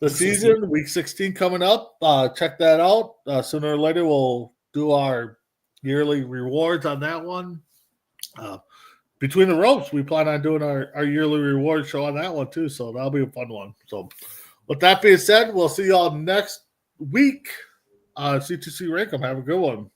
season, week 16 coming up. Check that out. Sooner or later we'll do our yearly rewards on that one. Between the Ropes, we plan on doing our yearly reward show on that one too, so that'll be a fun one. So with that being said, we'll see y'all next week on C2C Rankem. Have a good one.